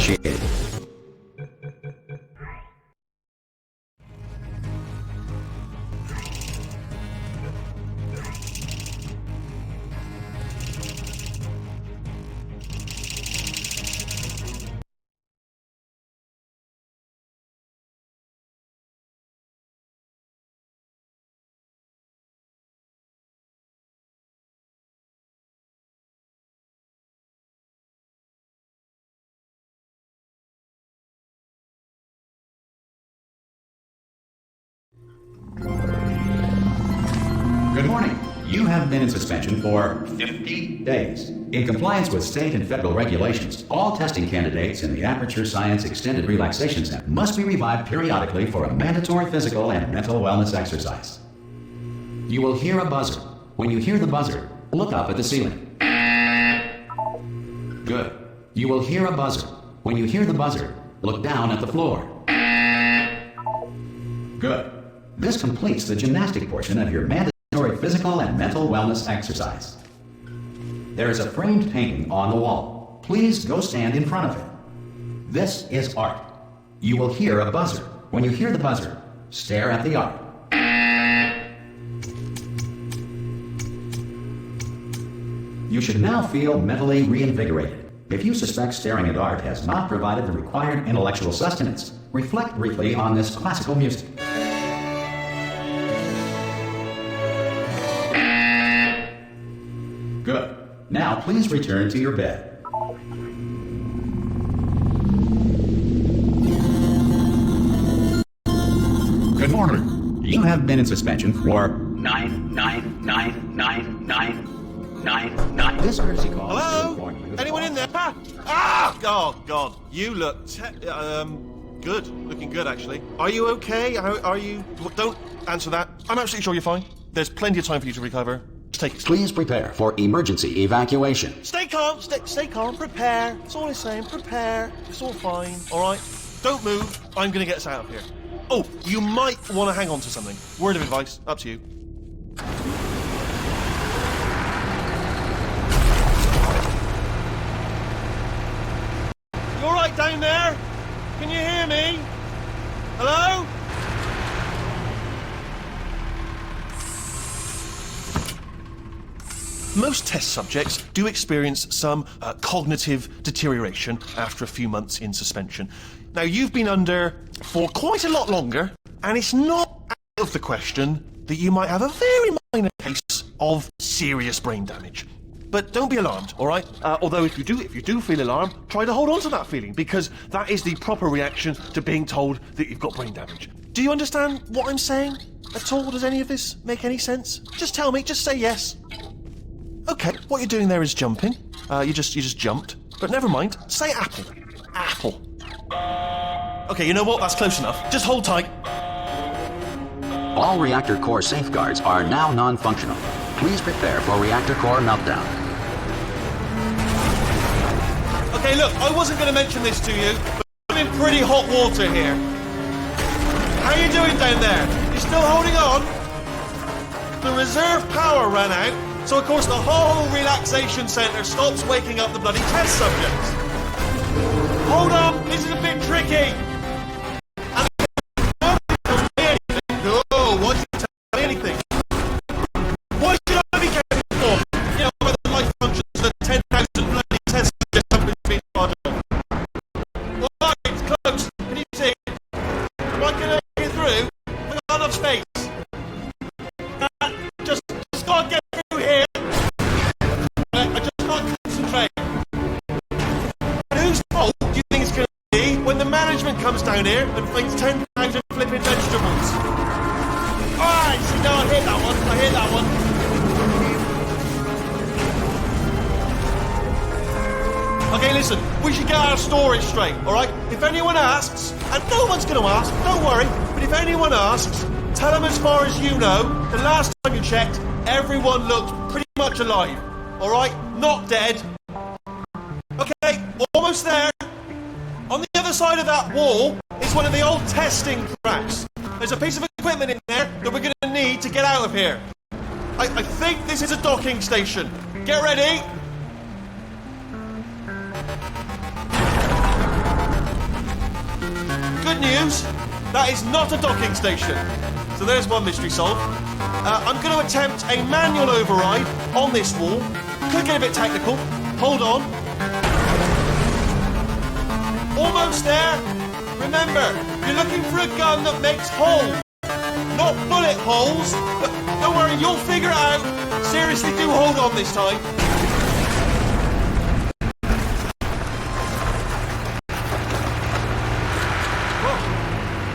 initiated. Good morning. You have been in suspension for 50 days. In compliance with state and federal regulations, all testing candidates in the Aperture Science Extended Relaxation Center must be revived periodically for a mandatory physical and mental wellness exercise. You will hear a buzzer. When you hear the buzzer, look up at the ceiling. Good. You will hear a buzzer. When you hear the buzzer, look down at the floor. Good. This completes the gymnastic portion of your mandatory physical and mental wellness exercise. There is a framed painting on the wall. Please go stand in front of it. This is art. You will hear a buzzer. When you hear the buzzer, stare at the art. You should now feel mentally reinvigorated. If you suspect staring at art has not provided the required intellectual sustenance, reflect briefly on this classical music. Good. Now please return to your bed. Good morning. You have been in suspension for 9999999. This courtesy call. Hello? Anyone in there? Ah! Oh God, you look good. Looking good, actually. Are you okay? Are you? Don't answer that. I'm absolutely sure you're fine. There's plenty of time for you to recover. Just take it. Please prepare for emergency evacuation. Stay calm. Stay calm. Prepare. That's all I'm saying. Prepare. It's all fine. All right. Don't move. I'm gonna get us out of here. Oh, you might want to hang on to something. Word of advice. Up to you. You all right down there? Can you hear me? Hello? Most test subjects do experience some cognitive deterioration after a few months in suspension. Now, you've been under for quite a lot longer, and it's not out of the question that you might have a very minor case of serious brain damage. But don't be alarmed, all right? Although if you do feel alarmed, try to hold on to that feeling, because that is the proper reaction to being told that you've got brain damage. Do you understand what I'm saying at all? Does any of this make any sense? Just tell me, just say yes. Okay, what you're doing there is jumping. You just jumped. But never mind, say apple. Apple. Okay, you know what? That's close enough. Just hold tight. All reactor core safeguards are now non-functional. Please prepare for reactor core meltdown. Okay, look, I wasn't going to mention this to you, but I'm in pretty hot water here. How you doing down there? You still holding on? The reserve power ran out, so of course the whole relaxation centre stops waking up the bloody test subjects. Hold on, this is a bit tricky. Comes down here and thinks 10,000 flipping vegetables. Alright, see, no, I hear that one. Okay, listen, we should get our story straight, alright? If anyone asks, and no one's going to ask, don't worry, but if anyone asks, tell them as far as you know, the last time you checked, everyone looked pretty much alive, alright? Not dead. Okay, almost there. On the other side of that wall is one of the old testing tracks. There's a piece of equipment in there that we're going to need to get out of here. I think this is a docking station. Get ready. good news. That is not a docking station. So there's one mystery solved. I'm going to attempt a manual override on this wall. Could get a bit technical. Hold on. Almost there. Remember, you're looking for a gun that makes holes, not bullet holes. But don't worry, you'll figure it out. Seriously, do hold on this time.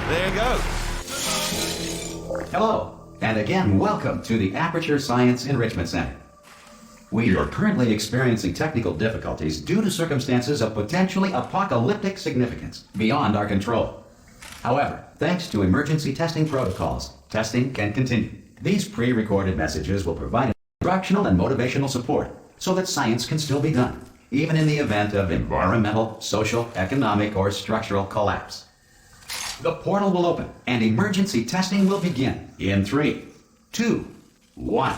There you go. Hello, and again, welcome to the Aperture Science Enrichment Center. We are currently experiencing technical difficulties due to circumstances of potentially apocalyptic significance beyond our control. However, thanks to emergency testing protocols, testing can continue. These pre-recorded messages will provide instructional and motivational support so that science can still be done, even in the event of environmental, social, economic, or structural collapse. The portal will open, and emergency testing will begin in 3, 2, 1.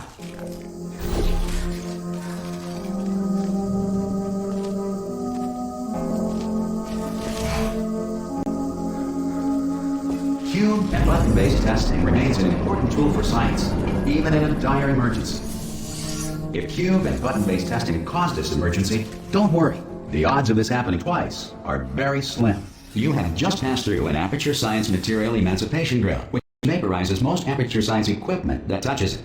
Cube and button-based testing remains an important tool for science, even in a dire emergency. If cube and button-based testing caused this emergency, don't worry. The odds of this happening twice are very slim. You have just passed through an Aperture Science Material Emancipation Drill, which vaporizes most Aperture Science equipment that touches it.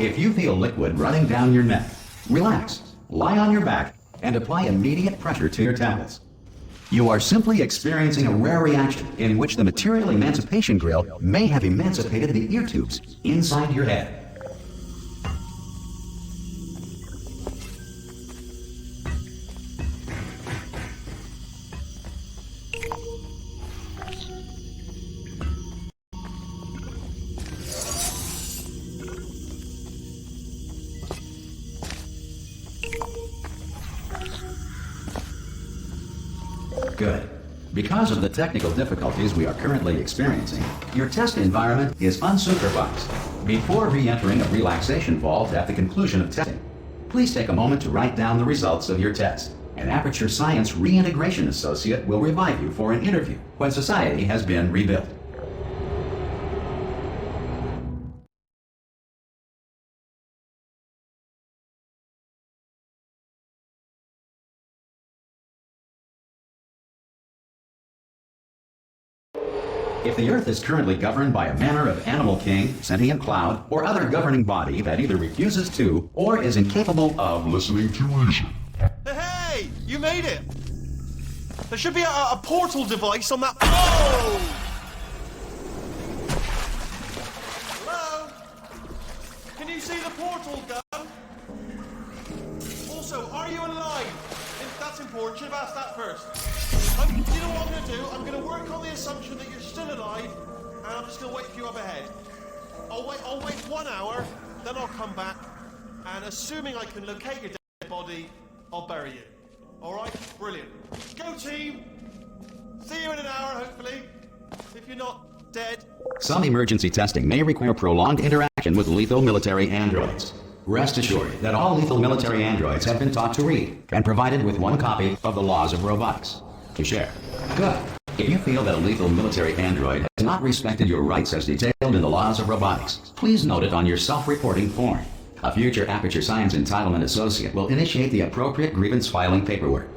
If you feel liquid running down your neck, relax, lie on your back, and apply immediate pressure to your temples. You are simply experiencing a rare reaction in which the material emancipation grill may have emancipated the ear tubes inside your head. Good. Because of the technical difficulties we are currently experiencing, your test environment is unsupervised. Before re-entering a relaxation vault at the conclusion of testing, please take a moment to write down the results of your test. An Aperture Science Reintegration Associate will revive you for an interview when society has been rebuilt. If the Earth is currently governed by a manner of animal king, sentient cloud, or other governing body that either refuses to or is incapable of listening to reason. Hey! You made it! There should be a portal device on that. Oh! Hello? Can you see the portal gun? Also, are you alive? That's important. Should have asked that first. You know what I'm going to do? I'm going to work on the assumption that you're still alive, and I'm just going to wait for you up ahead. I'll wait 1 hour, then I'll come back, and assuming I can locate your dead body, I'll bury you. Alright? Brilliant. Go team! See you in an hour, hopefully. If you're not dead. Some emergency testing may require prolonged interaction with lethal military androids. Rest assured that all lethal military androids have been taught to read and provided with 1 copy of the laws of robotics to share. Good. If you feel that a lethal military android has not respected your rights as detailed in the laws of robotics, please note it on your self-reporting form. A future Aperture Science Entitlement Associate will initiate the appropriate grievance filing paperwork.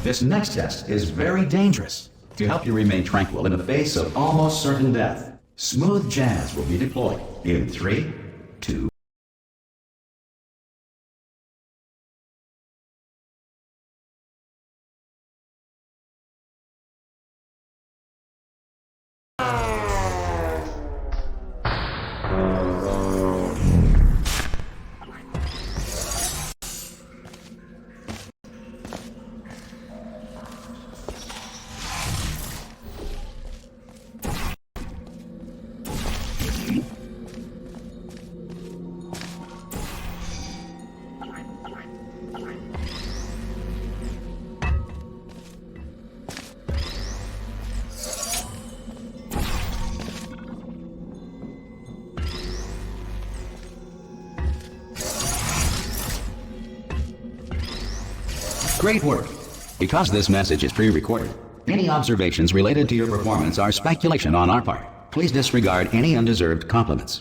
This next test is very dangerous. To help you remain tranquil in the face of almost certain death, smooth jazz will be deployed in 3, 2, Great work. Because this message is pre-recorded, any observations related to your performance are speculation on our part. Please disregard any undeserved compliments.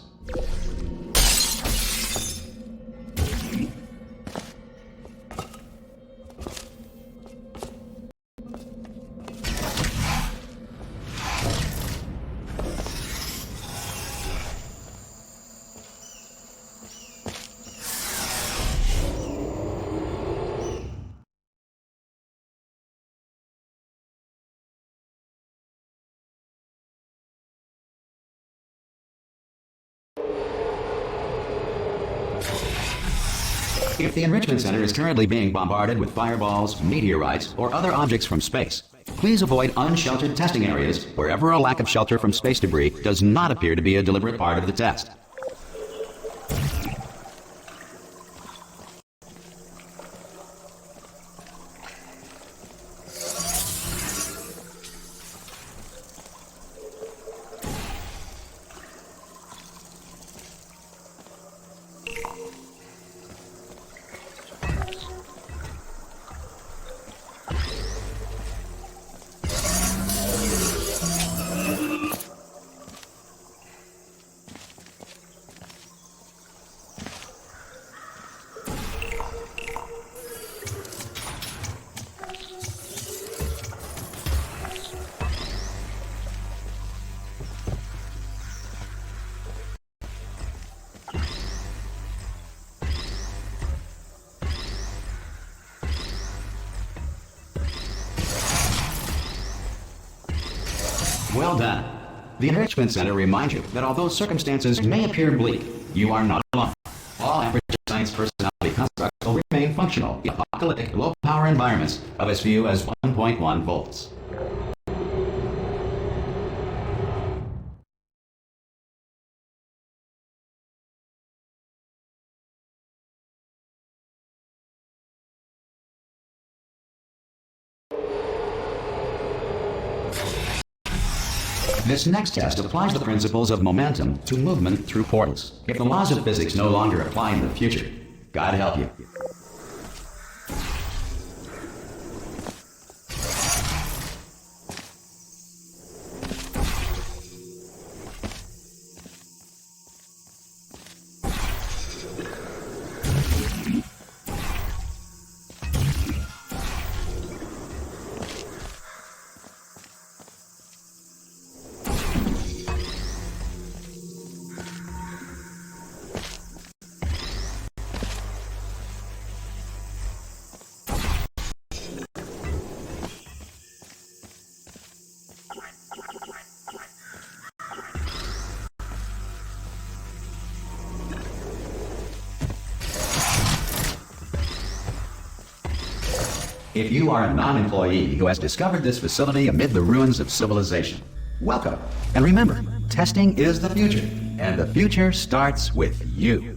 If the Enrichment Center is currently being bombarded with fireballs, meteorites, or other objects from space, please avoid unsheltered testing areas wherever a lack of shelter from space debris does not appear to be a deliberate part of the test. Well done. The Enrichment Center reminds you that although circumstances may appear bleak, you are not alone. All average science personality constructs will remain functional in apocalyptic low-power environments of as few as 1.1 volts. This next test applies the principles of momentum to movement through portals. If the laws of physics no longer apply in the future, God help you. If you are a non-employee who has discovered this facility amid the ruins of civilization, welcome. And remember, testing is the future, and the future starts with you.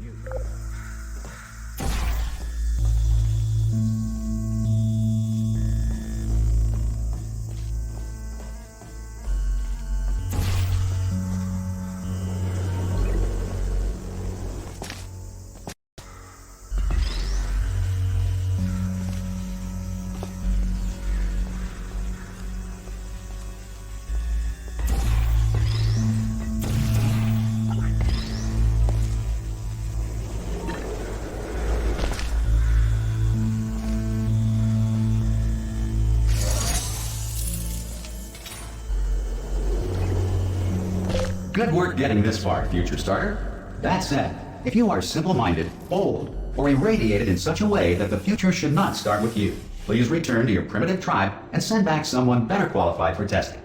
Good work getting this far, future starter. That said, if you are simple-minded, bold, or irradiated in such a way that the future should not start with you, please return to your primitive tribe and send back someone better qualified for testing.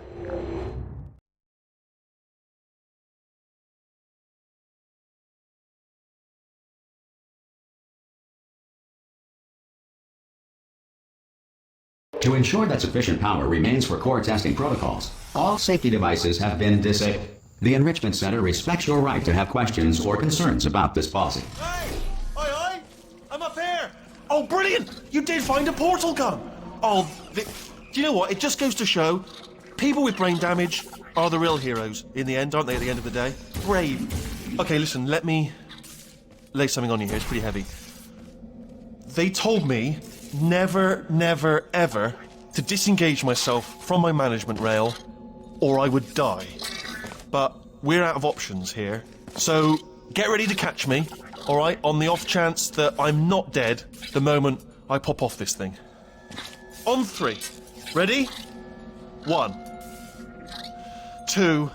To ensure that sufficient power remains for core testing protocols, all safety devices have been disabled. The Enrichment Center respects your right to have questions or concerns about this policy. Hey! Oi! I'm up here! Oh, brilliant! You did find a portal gun! Oh, do you know what? It just goes to show, people with brain damage are the real heroes in the end, aren't they, at the end of the day? Brave. Okay, listen, let me lay something on you here. It's pretty heavy. They told me never, never, ever to disengage myself from my management rail, or I would die. But we're out of options here, so get ready to catch me, alright, on the off chance that I'm not dead the moment I pop off this thing. On 3. Ready? 1, 2,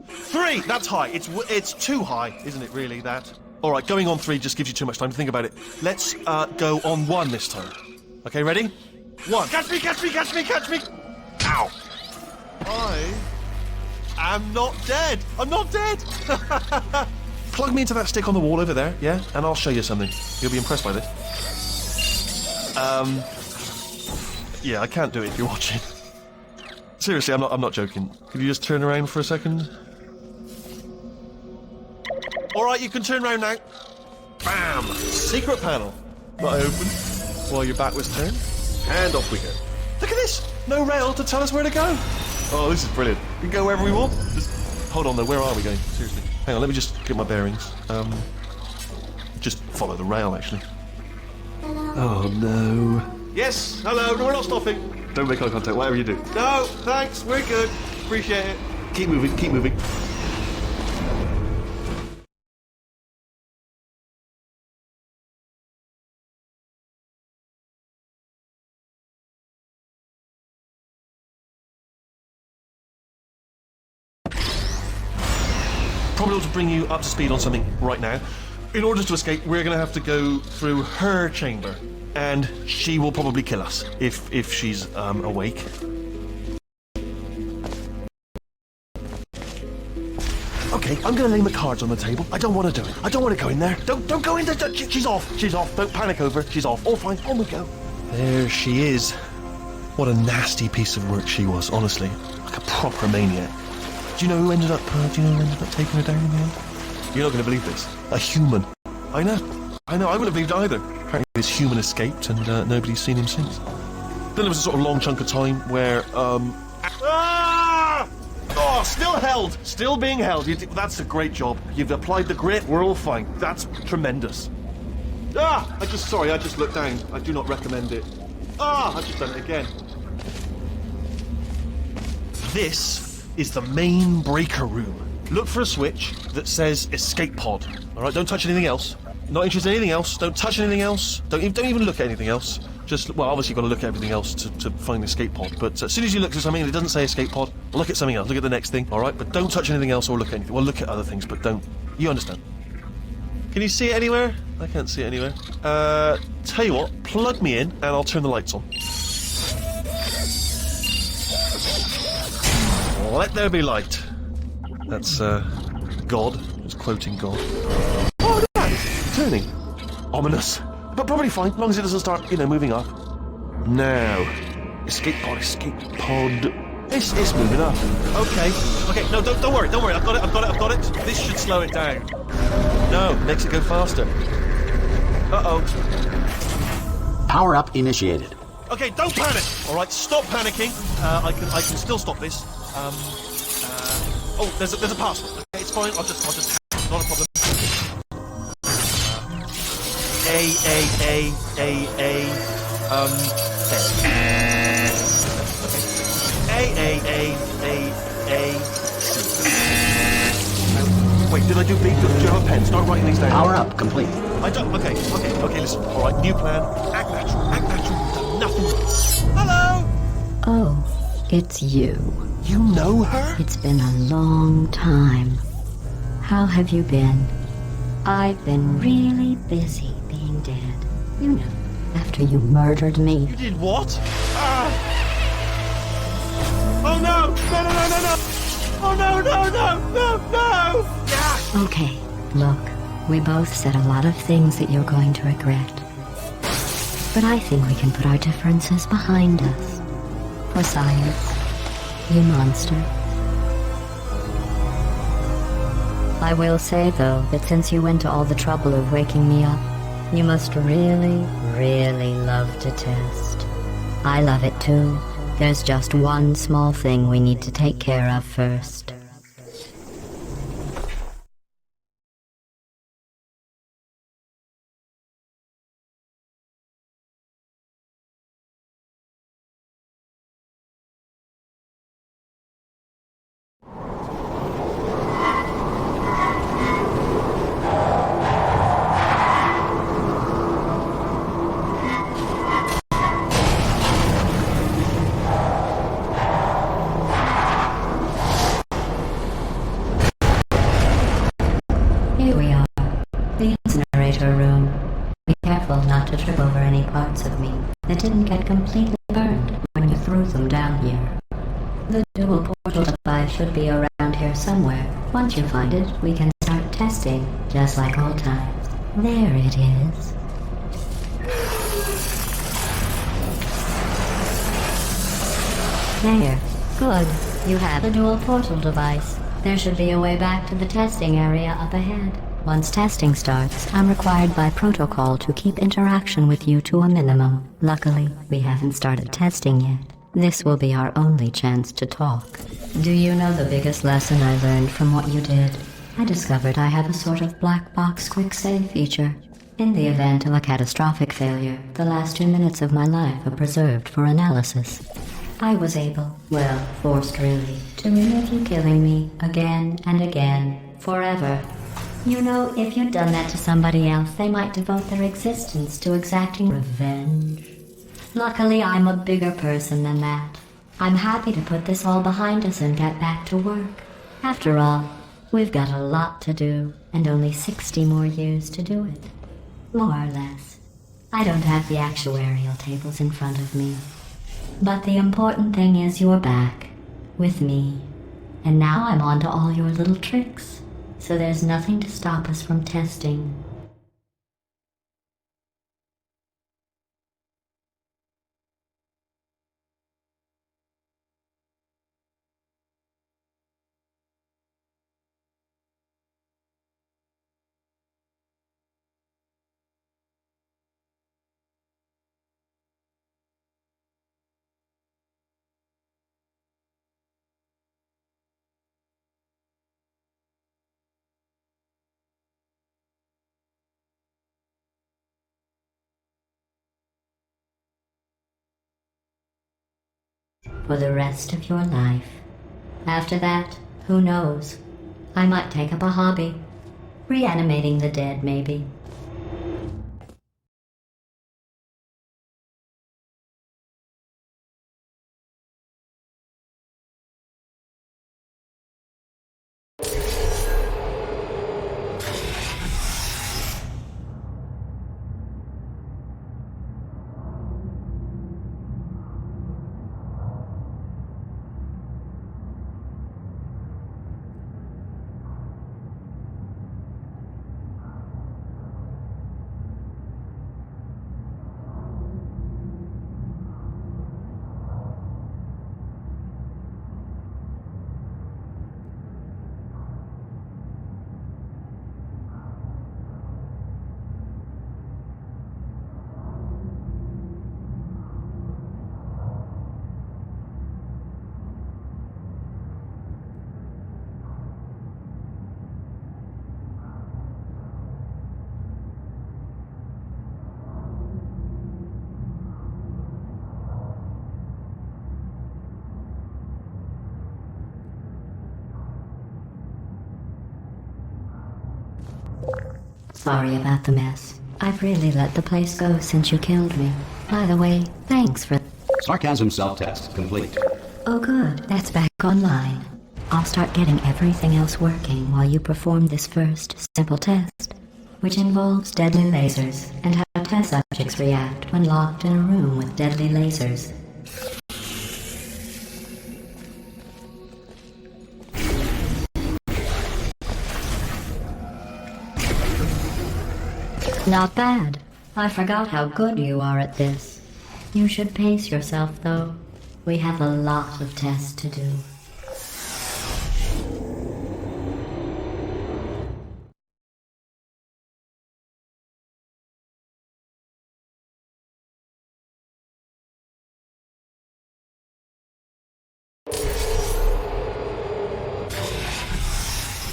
3! That's high. It's too high, isn't it, really, that? Alright, going on 3 just gives you too much time to think about it. Let's go on 1 this time. Okay, ready? 1. Catch me, catch me, catch me, catch me! Ow! I'm not dead! I'm not dead! Plug me into that stick on the wall over there, yeah? And I'll show you something. You'll be impressed by this. Yeah, I can't do it if you're watching. Seriously, I'm not joking. Could you just turn around for a second? Alright, you can turn around now. Bam! Secret panel. Not open. While your back was turned. And off we go. Look at this! No rail to tell us where to go. Oh, this is brilliant. We can go wherever we want. Just hold on though, where are we going? Seriously. Hang on, let me just get my bearings. Just follow the rail, actually. Oh no. Yes, hello, no, we're not stopping. Don't make eye contact, whatever you do. No, thanks, we're good. Appreciate it. Keep moving, keep moving. Probably ought to bring you up to speed on something right now. In order to escape, we're going to have to go through her chamber, and she will probably kill us if she's awake. Okay, I'm going to lay my cards on the table. I don't want to do it. I don't want to go in there. Don't go in there. She's off. She's off. Don't panic over. She's off. All fine. On we go. There she is. What a nasty piece of work she was. Honestly, like a proper maniac. Do you know who ended up taking her down in the end? You're not going to believe this. A human. I know. I wouldn't have believed either. Apparently this human escaped and nobody's seen him since. Then there was a sort of long chunk of time where, Ah! Oh, still held. Still being held. That's a great job. You've applied the grit. We're all fine. That's tremendous. Ah! I just looked down. I do not recommend it. Ah! I've just done it again. This is the main breaker room. Look for a switch that says escape pod. Alright, don't touch anything else. Not interested in anything else. Don't touch anything else. Don't even look at anything else. Just, well, obviously you've got to look at everything else to find the escape pod. But as soon as you look at something and it doesn't say escape pod, look at something else. Look at the next thing, alright? But don't touch anything else or look at anything. Well, look at other things, but don't. You understand. Can you see it anywhere? I can't see it anywhere. Tell you what, plug me in and I'll turn the lights on. Let there be light. That's, God. It's quoting God. Oh, look at that! It's turning. Ominous. But probably fine, as long as it doesn't start, moving up. Now. Escape pod, escape pod. It's moving up. Okay. No, don't worry. I've got it. This should slow it down. No, makes it go faster. Uh-oh. Power up initiated. Okay, don't panic! Alright, stop panicking. I can still stop this. Oh, there's a password. Okay, it's fine. I'll just not a problem. A. Wait, did I do big? Do you have a pen? Start writing these down. Power up complete. I don't. Okay, listen. Alright, new plan. Act natural. You've done nothing wrong. Hello! Oh, it's you. You know her? It's been a long time. How have you been? I've been really busy being dead. You know, after you murdered me. You did what? Oh no! No! Oh no! Yeah! Okay, look, we both said a lot of things that you're going to regret. But I think we can put our differences behind us. For science. You monster. I will say, though, that since you went to all the trouble of waking me up, you must really, really love to test. I love it too. There's just one small thing we need to take care of first. Here we are. The incinerator room. Be careful not to trip over any parts of me that didn't get completely burned when you threw them down here. The dual portal device should be around here somewhere. Once you find it, we can start testing, just like old times. There it is. There. Good. You have the dual portal device. There should be a way back to the testing area up ahead. Once testing starts, I'm required by protocol to keep interaction with you to a minimum. Luckily, we haven't started testing yet. This will be our only chance to talk. Do you know the biggest lesson I learned from what you did? I discovered I have a sort of black box quick save feature. In the event of a catastrophic failure, the last 2 minutes of my life are preserved for analysis. I was able, well, forced really, to relive you killing me again and again, forever. You know, if you'd done that to somebody else, they might devote their existence to exacting revenge. Luckily, I'm a bigger person than that. I'm happy to put this all behind us and get back to work. After all, we've got a lot to do, and only 60 more years to do it. More or less. I don't have the actuarial tables in front of me. But the important thing is you're back, with me. And now I'm on to all your little tricks, so there's nothing to stop us from testing. For the rest of your life. After that, who knows? I might take up a hobby. Reanimating the dead, maybe. Sorry about the mess. I've really let the place go since you killed me. By the way, thanks for... Sarcasm self-test complete. Oh good, that's back online. I'll start getting everything else working while you perform this first, simple test, which involves deadly lasers and how test subjects react when locked in a room with deadly lasers. Not bad. I forgot how good you are at this. You should pace yourself, though. We have a lot of tests to do.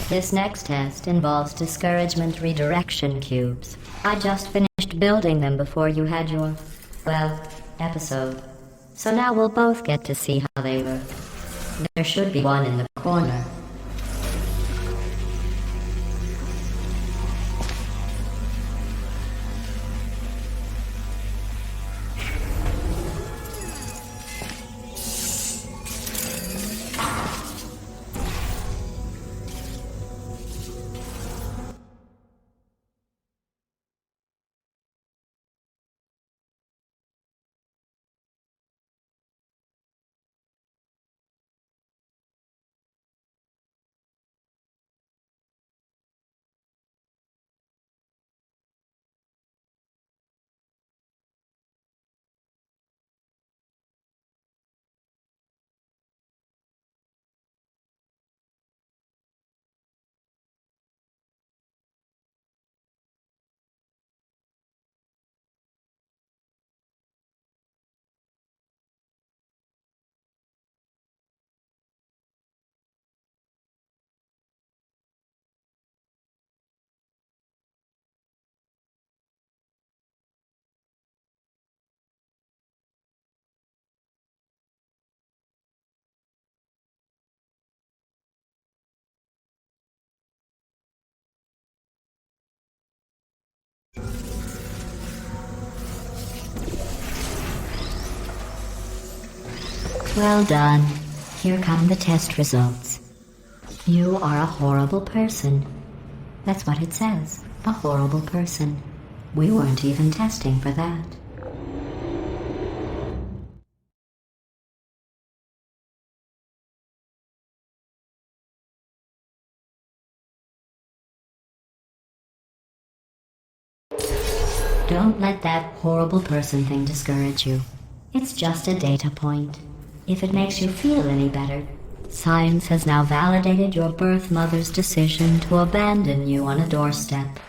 This next test involves discouragement redirection cubes. I just finished building them before you had your, well, episode. So now we'll both get to see how they work. There should be one in the corner. Well done. Here come the test results. You are a horrible person. That's what it says. A horrible person. We weren't even testing for that. Don't let that horrible person thing discourage you. It's just a data point. If it makes you feel any better, science has now validated your birth mother's decision to abandon you on a doorstep.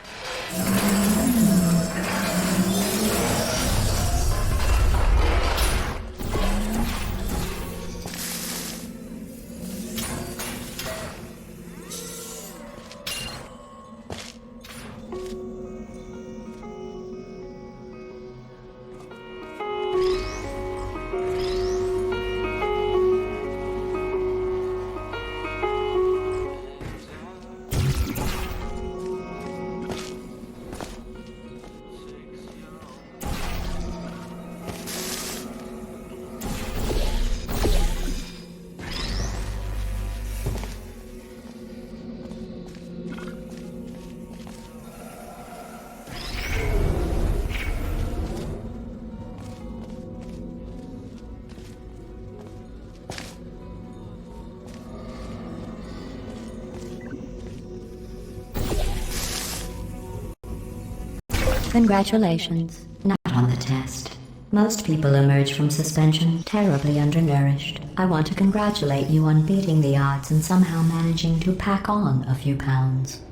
Congratulations. Not on the test. Most people emerge from suspension terribly undernourished. I want to congratulate you on beating the odds and somehow managing to pack on a few pounds.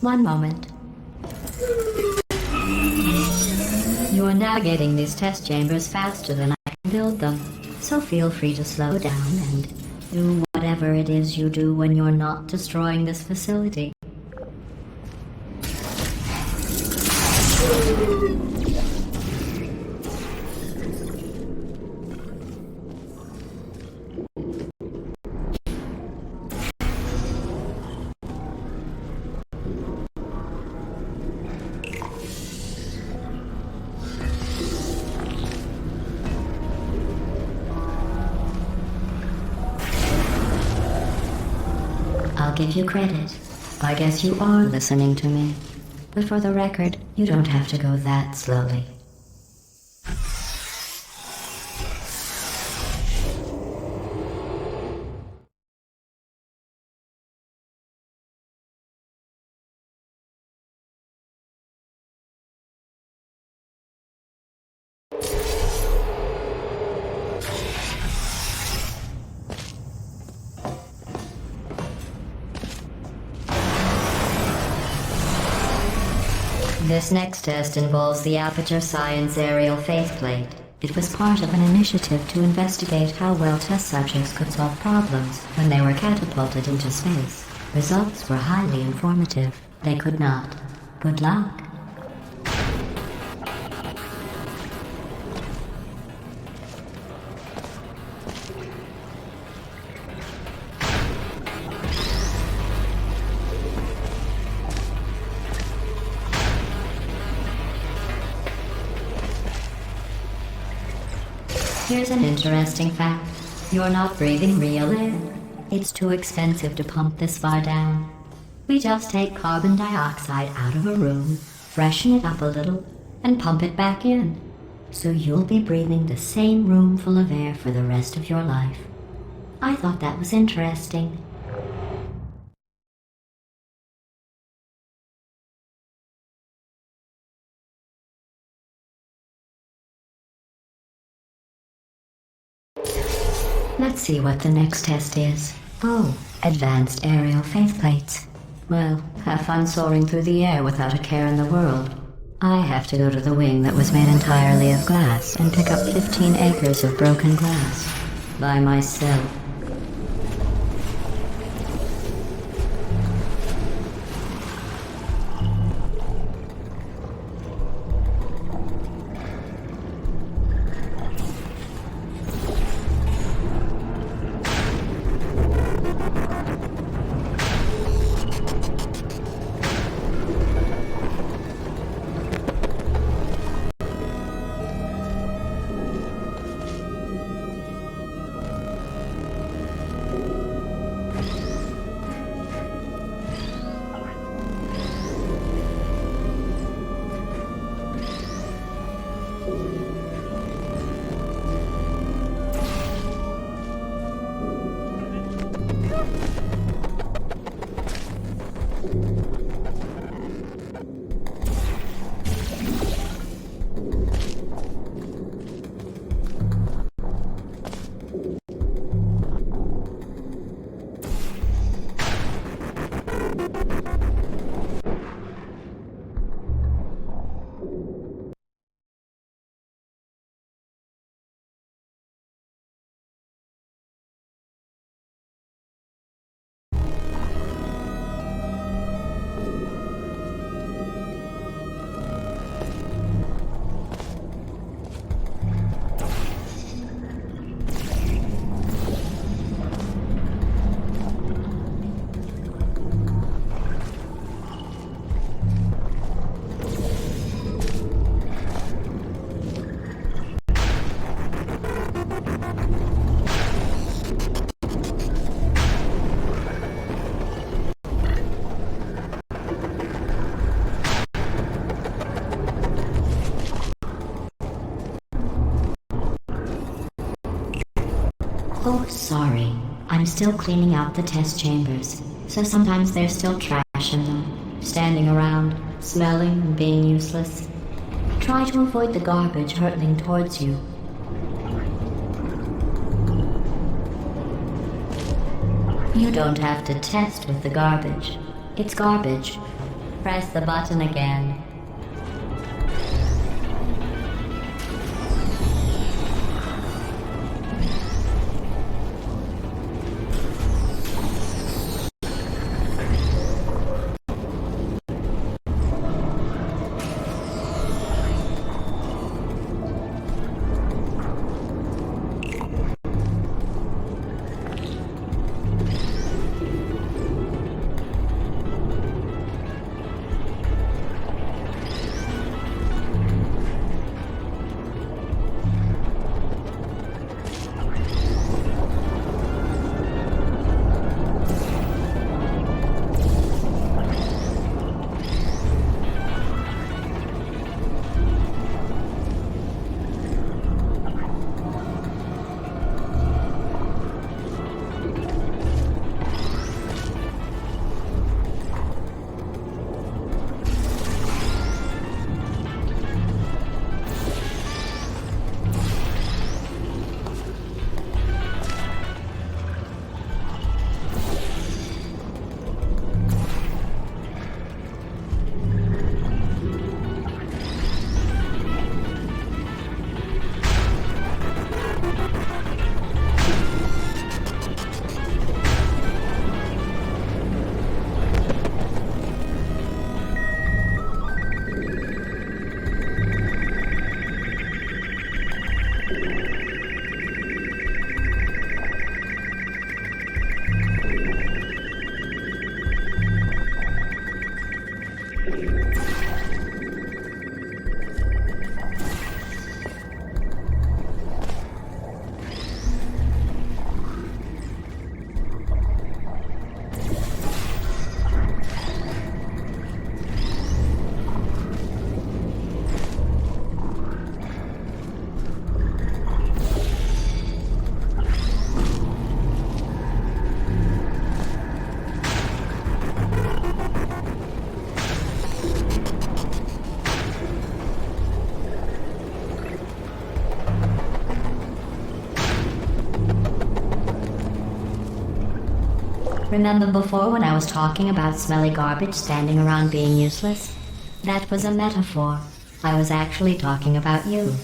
One moment. You are navigating these test chambers faster than I can build them, so feel free to slow down and do whatever it is you do when you're not destroying this facility. I'll give you credit. I guess you are listening to me. But for the record, you don't have to go that slowly. This next test involves the Aperture Science Aerial Faceplate. It was part of an initiative to investigate how well test subjects could solve problems when they were catapulted into space. Results were highly informative. They could not. Good luck. Here's an interesting fact. You're not breathing real air. It's too expensive to pump this far down. We just take carbon dioxide out of a room, freshen it up a little, and pump it back in. So you'll be breathing the same room full of air for the rest of your life. I thought that was interesting. Let's see what the next test is. Oh, advanced aerial faceplates. Well, have fun soaring through the air without a care in the world. I have to go to the wing that was made entirely of glass and pick up 15 acres of broken glass. By myself. Oh, sorry. I'm still cleaning out the test chambers, so sometimes there's still trash in them, standing around, smelling and being useless. Try to avoid the garbage hurtling towards you. You don't have to test with the garbage. It's garbage. Press the button again. Remember before when I was talking about smelly garbage standing around being useless? That was a metaphor. I was actually talking about you.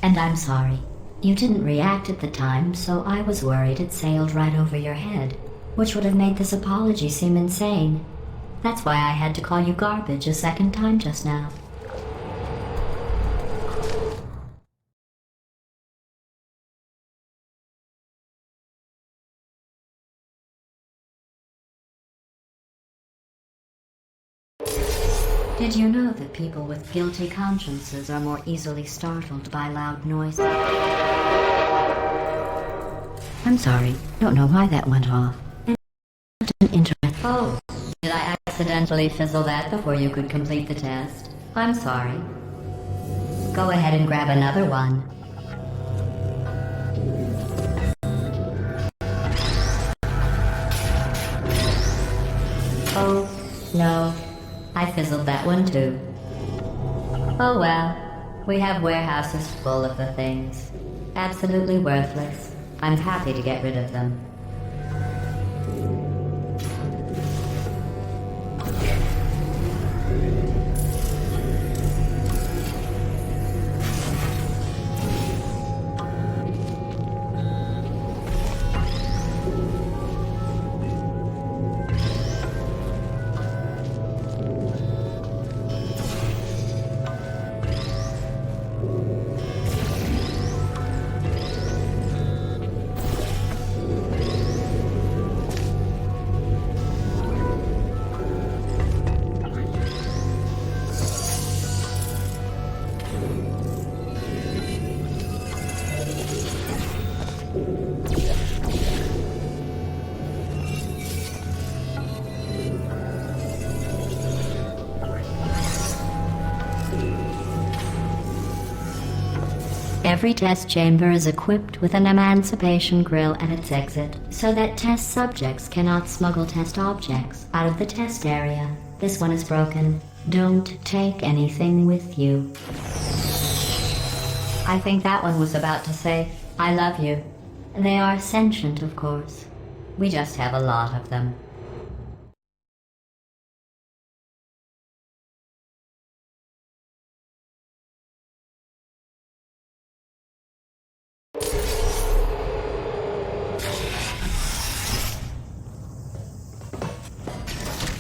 And I'm sorry. You didn't react at the time, so I was worried it sailed right over your head, which would have made this apology seem insane. That's why I had to call you garbage a second time just now. Did you know that people with guilty consciences are more easily startled by loud noises? I'm sorry, don't know why that went off. Oh, did I accidentally fizzle that before you could complete the test? I'm sorry. Go ahead and grab another one. Oh, no. I fizzled that one too. Oh well, we have warehouses full of the things. Absolutely worthless. I'm happy to get rid of them. Every test chamber is equipped with an emancipation grill at its exit, so that test subjects cannot smuggle test objects out of the test area. This one is broken. Don't take anything with you. I think that one was about to say, I love you. They are sentient, of course. We just have a lot of them.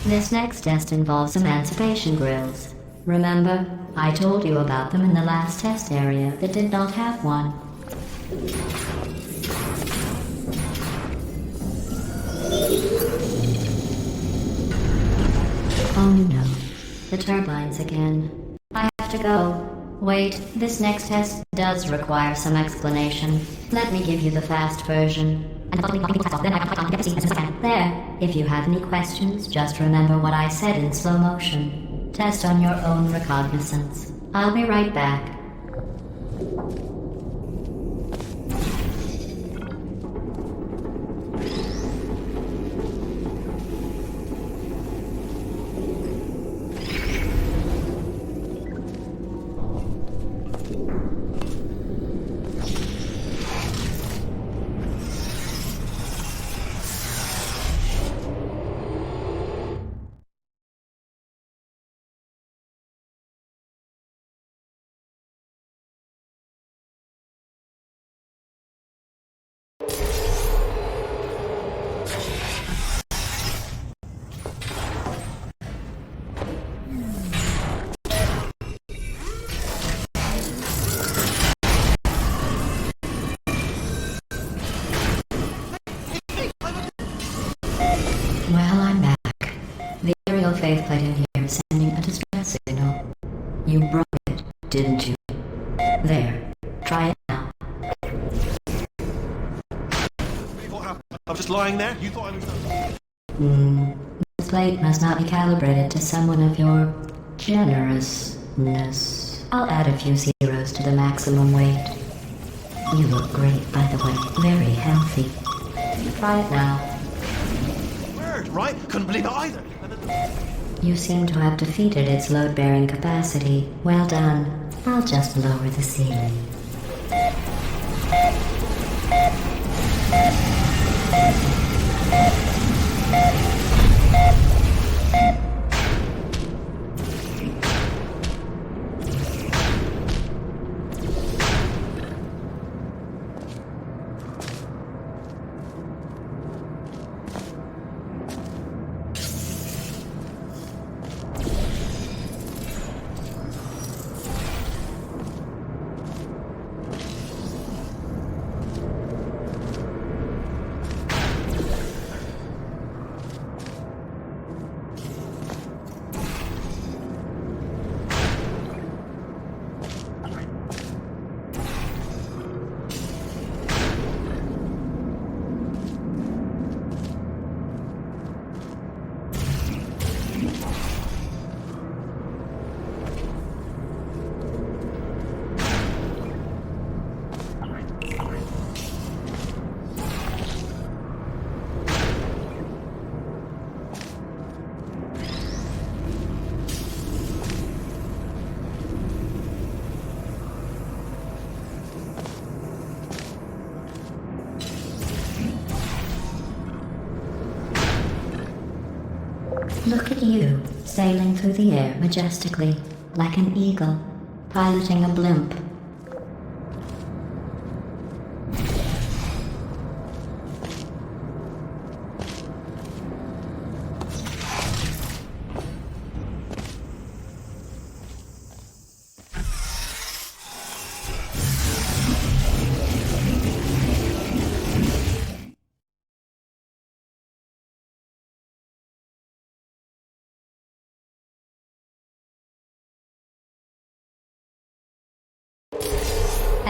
This next test involves emancipation grills. Remember, I told you about them in the last test area that did not have one. Oh no, the turbines again. I have to go. Wait, this next test does require some explanation. Let me give you the fast version. There, if you have any questions, just remember what I said in slow motion. Test on your own recognizance. I'll be right back. Well, I'm back. The aerial faceplate in here is sending a distress signal. You broke it, didn't you? There. Try it now. What happened? I was just lying there. You thought I was... This plate must not be calibrated to someone of your generousness. I'll add a few zeros to the maximum weight. You look great, by the way. Very healthy. Try it now. Right? Couldn't believe it either. You seem to have defeated its load-bearing capacity. Well done. I'll just lower the ceiling. Look at you, sailing through the air majestically, like an eagle, piloting a blimp.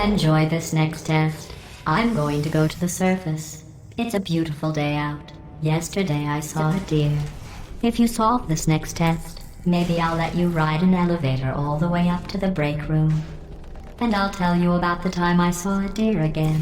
Enjoy this next test. I'm going to go to the surface. It's a beautiful day out. Yesterday I saw a deer. If you solve this next test, maybe I'll let you ride an elevator all the way up to the break room. and I'll tell you about the time I saw a deer again.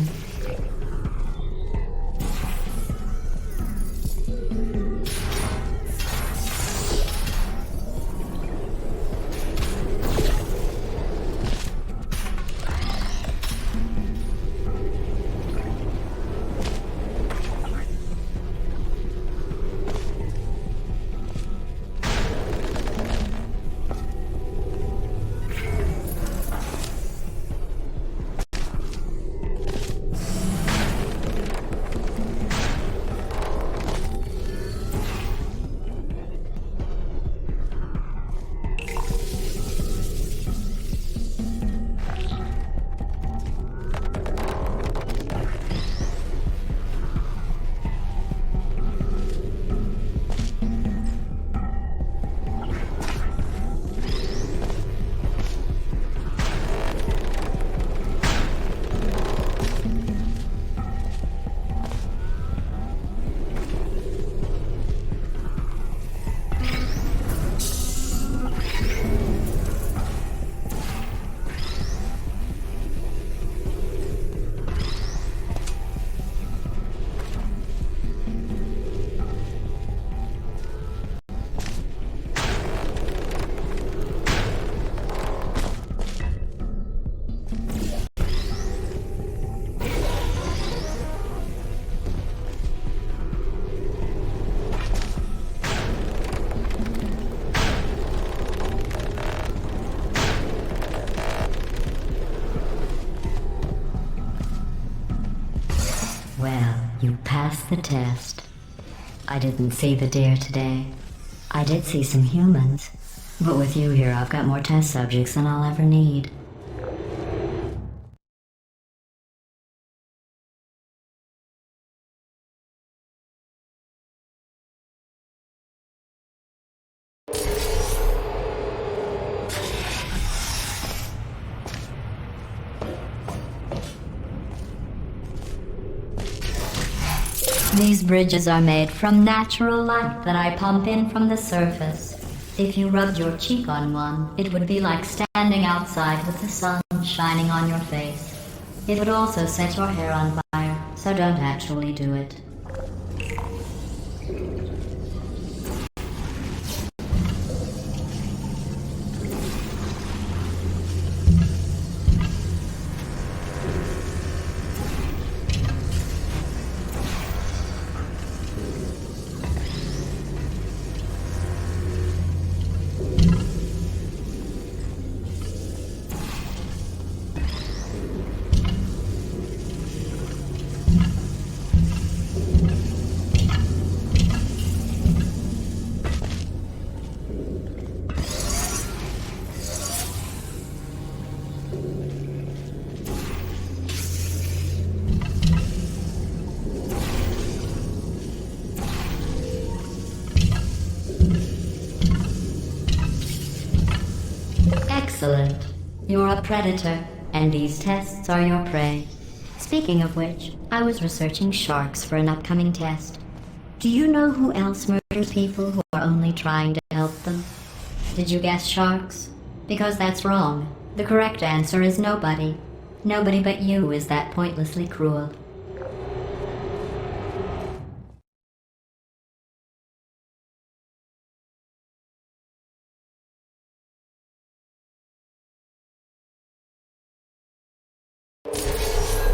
Well, you passed the test. I didn't see the deer today. I did see some humans, but with you here I've got more test subjects than I'll ever need. These bridges are made from natural light that I pump in from the surface. If you rubbed your cheek on one, it would be like standing outside with the sun shining on your face. It would also set your hair on fire, so don't actually do it. Excellent. You're a predator, and these tests are your prey. Speaking of which, I was researching sharks for an upcoming test. Do you know who else murders people who are only trying to help them? Did you guess sharks? Because that's wrong. The correct answer is nobody. Nobody but you is that pointlessly cruel.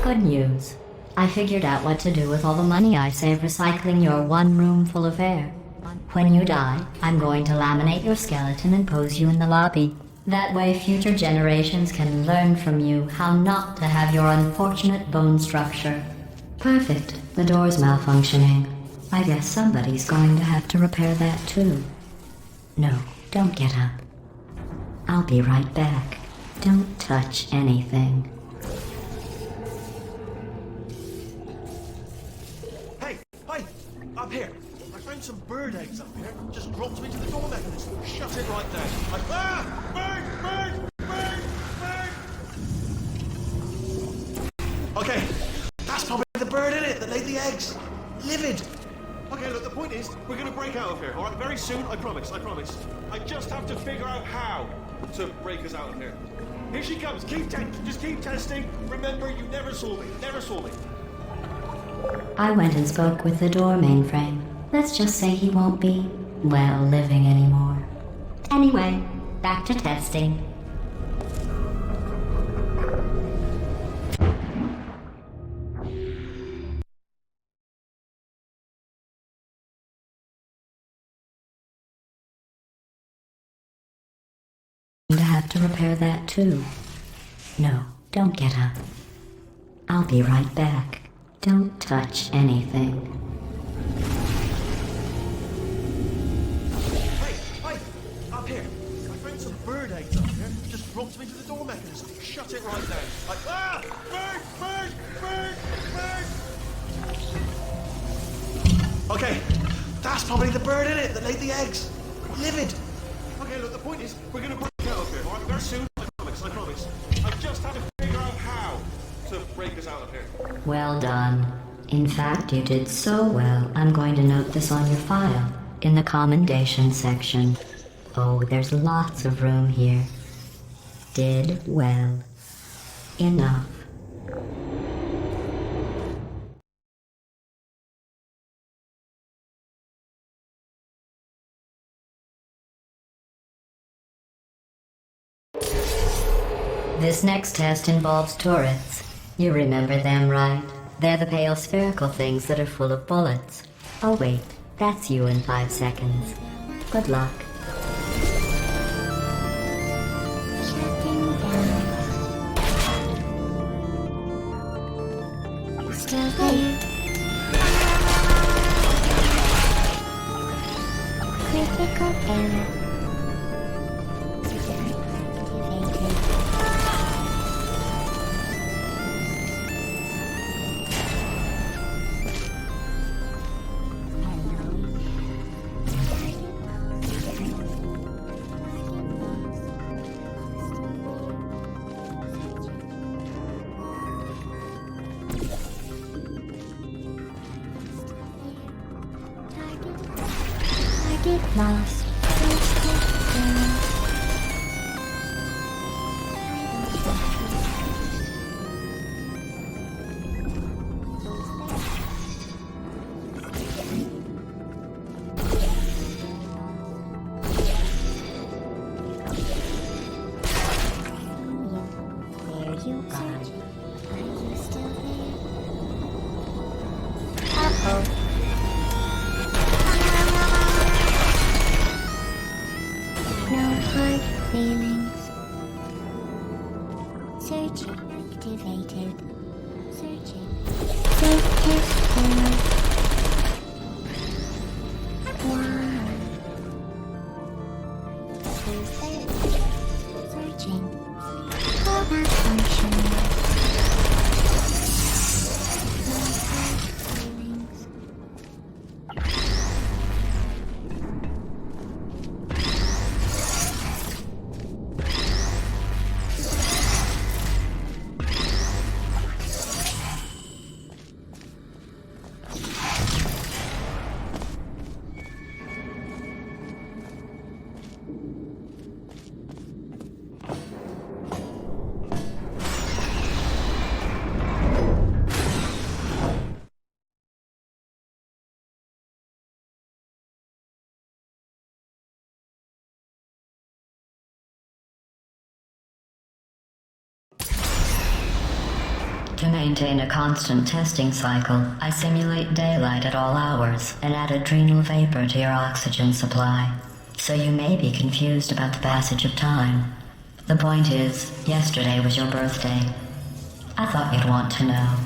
Good news. I figured out what to do with all the money I save recycling your one room full of air. When you die, I'm going to laminate your skeleton and pose you in the lobby. That way future generations can learn from you how not to have your unfortunate bone structure. Perfect. The door's malfunctioning. I guess somebody's going to have to repair that too. No, don't get up. I'll be right back. Don't touch anything. Up here. I found some bird eggs up here. Just dropped them into the door mechanism. Shut it right there. Bird! Okay, that's probably the bird in it that laid the eggs. Livid. Okay, look, the point is, we're gonna break out of here, all right? Very soon, I promise, I promise. I just have to figure out how to break us out of here. Here she comes. Just keep testing. Remember, you never saw me. Never saw me. I went and spoke with the door mainframe. Let's just say he won't be, well, living anymore. Anyway, back to testing. I have to repair that too. No, don't get up. I'll be right back. Don't touch anything. Hey! Up here! I found some bird eggs up here. Just dropped them into the door mechanism. Shut it right down. Bird! Okay, that's probably the bird in it that laid the eggs. Livid. Okay, look, the point is, we're gonna break out of here, all right? Very soon, I promise. I just have to figure out how to break us out of here. Well done. In fact, you did so well, I'm going to note this on your file, in the commendation section. Oh, there's lots of room here. Did well. Enough. This next test involves turrets. You remember them, right? They're the pale spherical things that are full of bullets. Oh wait, that's you in 5 seconds. Good luck. Shutting down. Still there. Critical error. Target lost. There you are. Are you still there? Uh-oh. No hard feelings. Searching activated. Searching. Safe test failed. Why? Who's there? Searching. Callback function. No hard feelings. To maintain a constant testing cycle, I simulate daylight at all hours and add adrenal vapor to your oxygen supply. So you may be confused about the passage of time. The point is, yesterday was your birthday. I thought you'd want to know.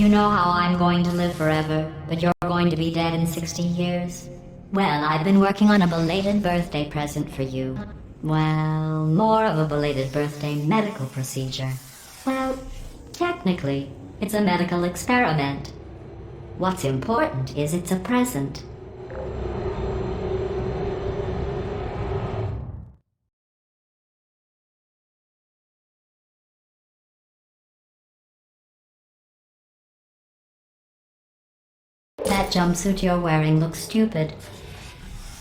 You know how I'm going to live forever, but you're going to be dead in 60 years? Well, I've been working on a belated birthday present for you. Well, more of a belated birthday medical procedure. Well, technically, it's a medical experiment. What's important is it's a present. That jumpsuit you're wearing looks stupid.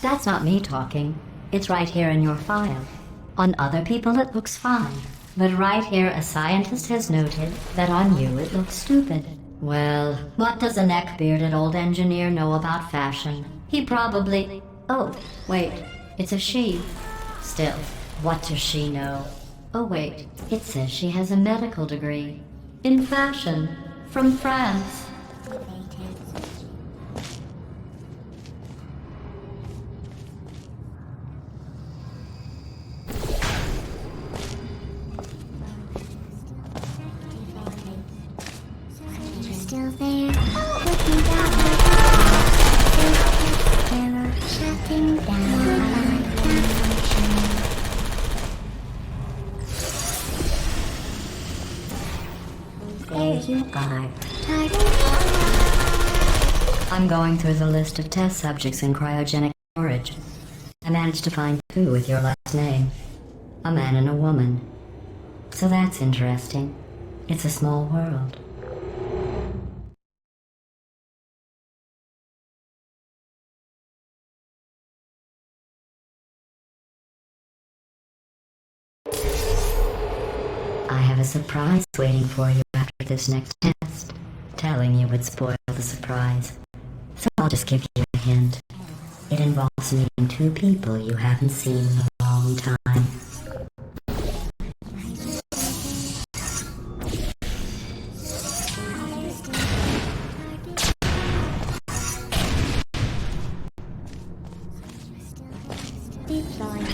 That's not me talking. It's right here in your file. On other people it looks fine. But right here a scientist has noted that on you it looks stupid. Well, what does a neck-bearded old engineer know about fashion? He probably... Oh, wait. It's a she. Still, what does she know? Oh wait, it says she has a medical degree. In fashion. From France. Still there, looking down. Terror shutting down. There you are. I'm going through the list of test subjects in cryogenic storage. I managed to find 2 with your last name. A man and a woman. So that's interesting. It's a small world. I have a surprise waiting for you after this next test. Telling you would spoil the surprise. So I'll just give you a hint. It involves meeting 2 people you haven't seen in a long time. Deploy.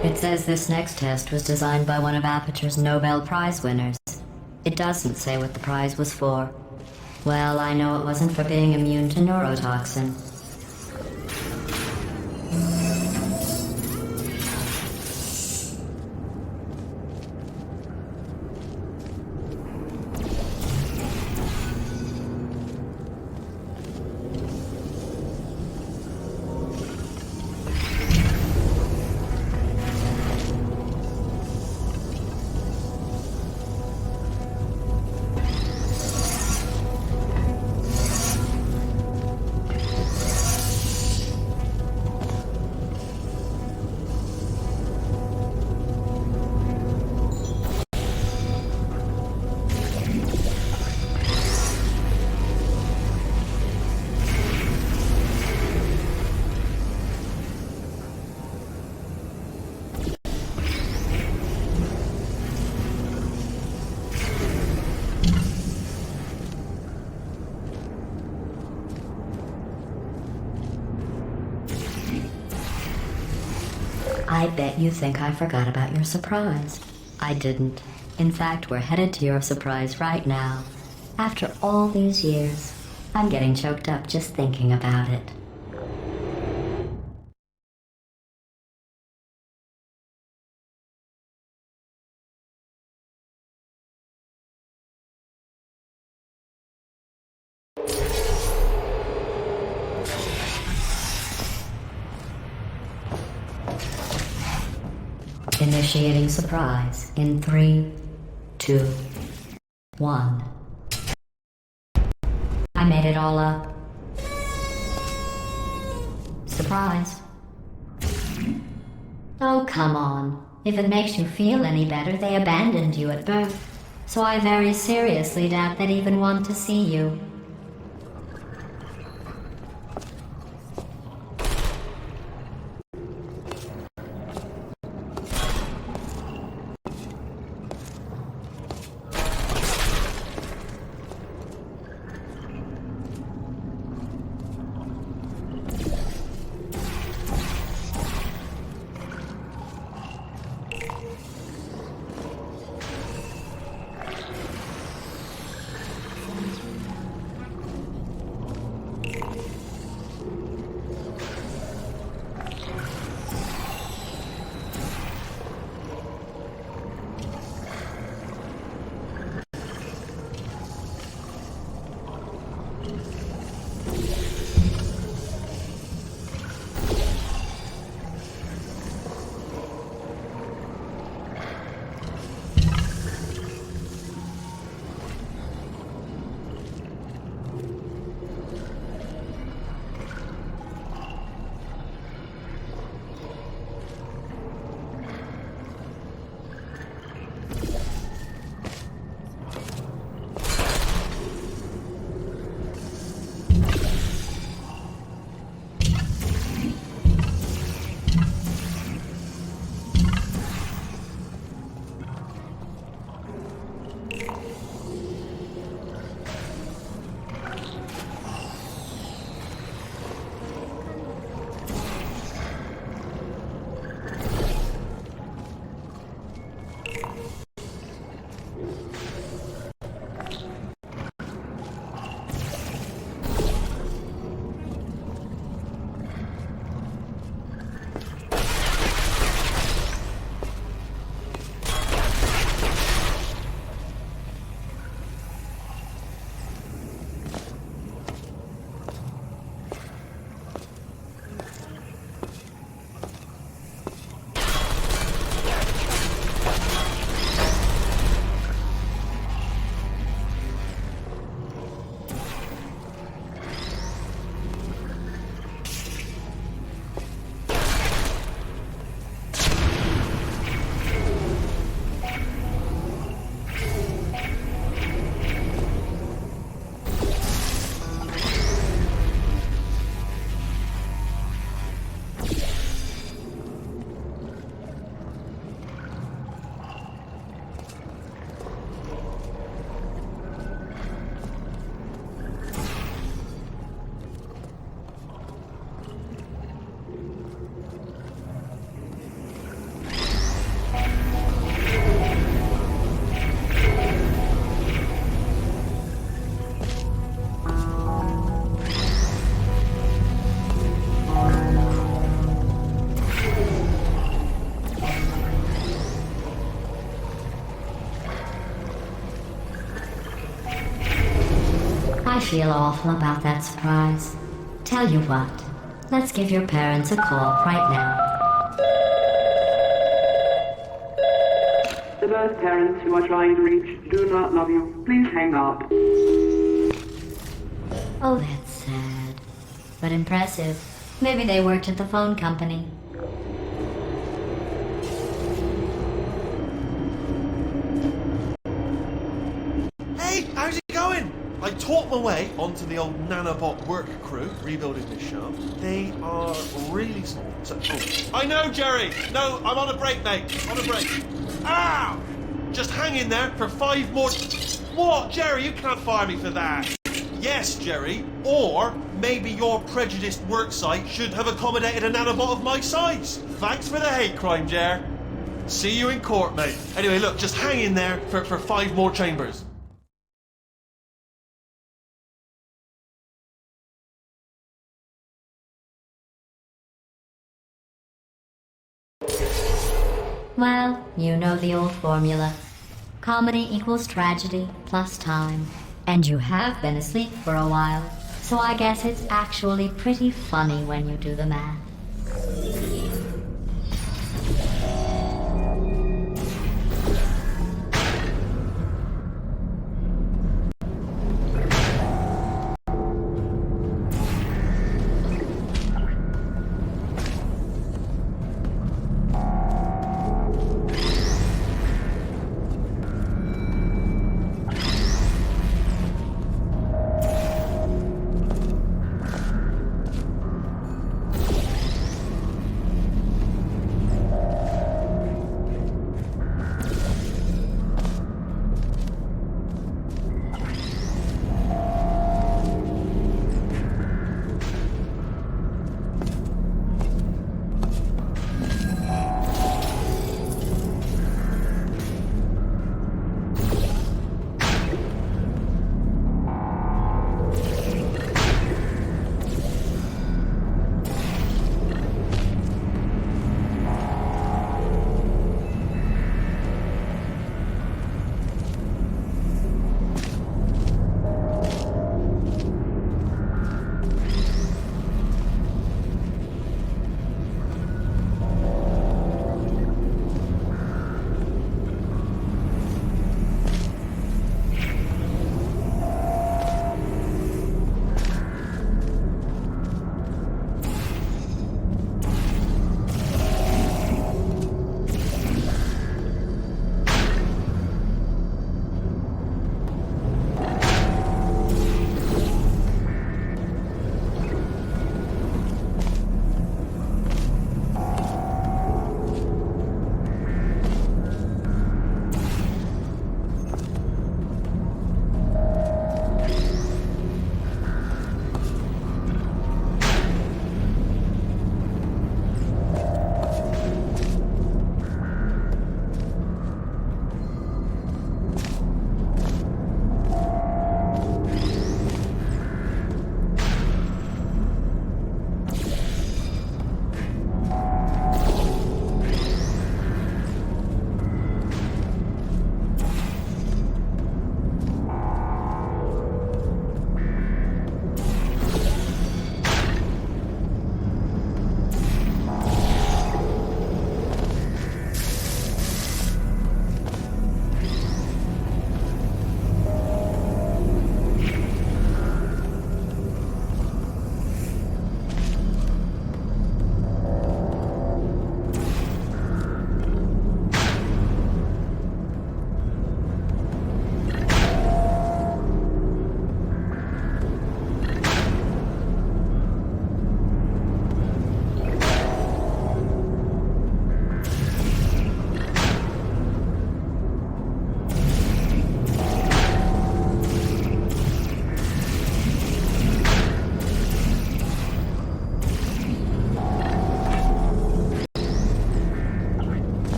It says this next test was designed by one of Aperture's Nobel Prize winners. It doesn't say what the prize was for. Well, I know it wasn't for being immune to neurotoxin. I bet you think I forgot about your surprise. I didn't. In fact, we're headed to your surprise right now. After all these years, I'm getting choked up just thinking about it. Initiating surprise in 3, 2, 1. I made it all up. Surprise. Oh, come on. If it makes you feel any better, they abandoned you at birth. So I very seriously doubt they'd even want to see you. I feel awful about that surprise. Tell you what, let's give your parents a call right now. The birth parents you are trying to reach do not love you. Please hang up. Oh, that's sad. But impressive. Maybe they worked at the phone company. Hey, how's it going? I taught my way onto the old nanobot work crew rebuilding this shaft. They are really small. So, I know, Jerry! No, I'm on a break, mate. On a break. Ow! Just hang in there for 5 more... What? Jerry, you can't fire me for that. Yes, Jerry. Or maybe your prejudiced worksite should have accommodated a nanobot of my size. Thanks for the hate crime, Jer. See you in court, mate. Anyway, look, just hang in there for 5 more chambers. Well, you know the old formula. Comedy equals tragedy plus time. And you have been asleep for a while, so I guess it's actually pretty funny when you do the math.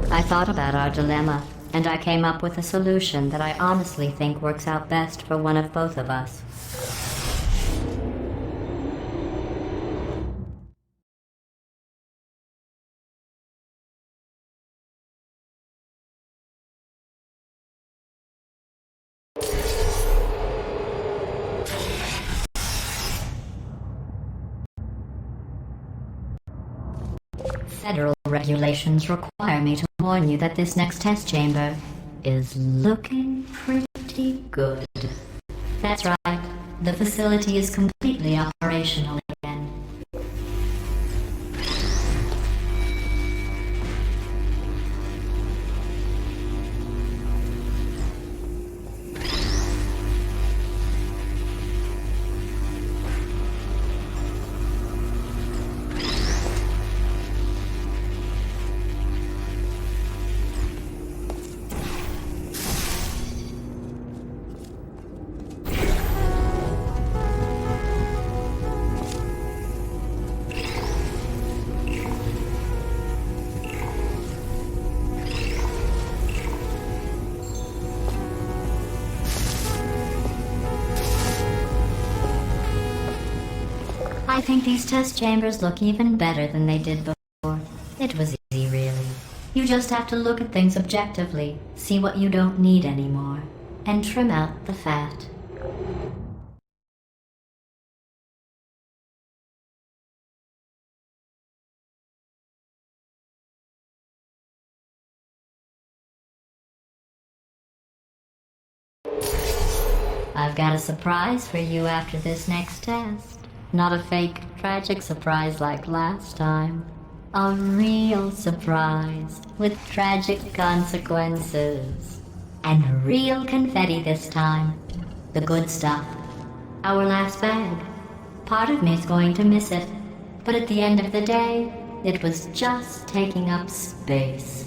I thought about our dilemma, and I came up with a solution that I honestly think works out best for one of both of us. Federal regulations require me to warn you that this next test chamber is looking pretty good. That's right. The facility is completely operational again. I think these test chambers look even better than they did before. It was easy, really. You just have to look at things objectively, see what you don't need anymore, and trim out the fat. I've got a surprise for you after this next test. Not a fake, tragic surprise like last time. A real surprise with tragic consequences. And real confetti this time. The good stuff. Our last bag. Part of me's going to miss it. But at the end of the day, it was just taking up space.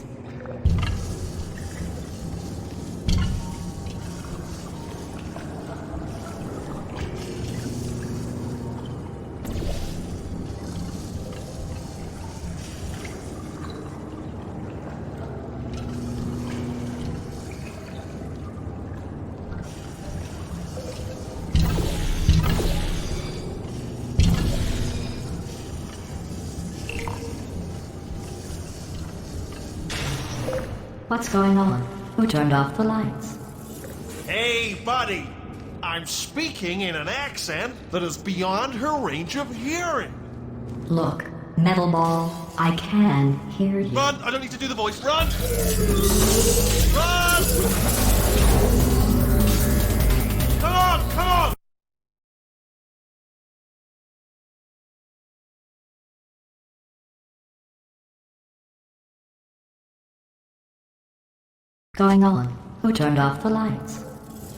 What's going on? Who turned off the lights? Hey, buddy! I'm speaking in an accent that is beyond her range of hearing. Look, Metal Ball, I can hear you. Run! I don't need to do the voice. Run! Run! Come on! Come on! Going on? Who turned off the lights?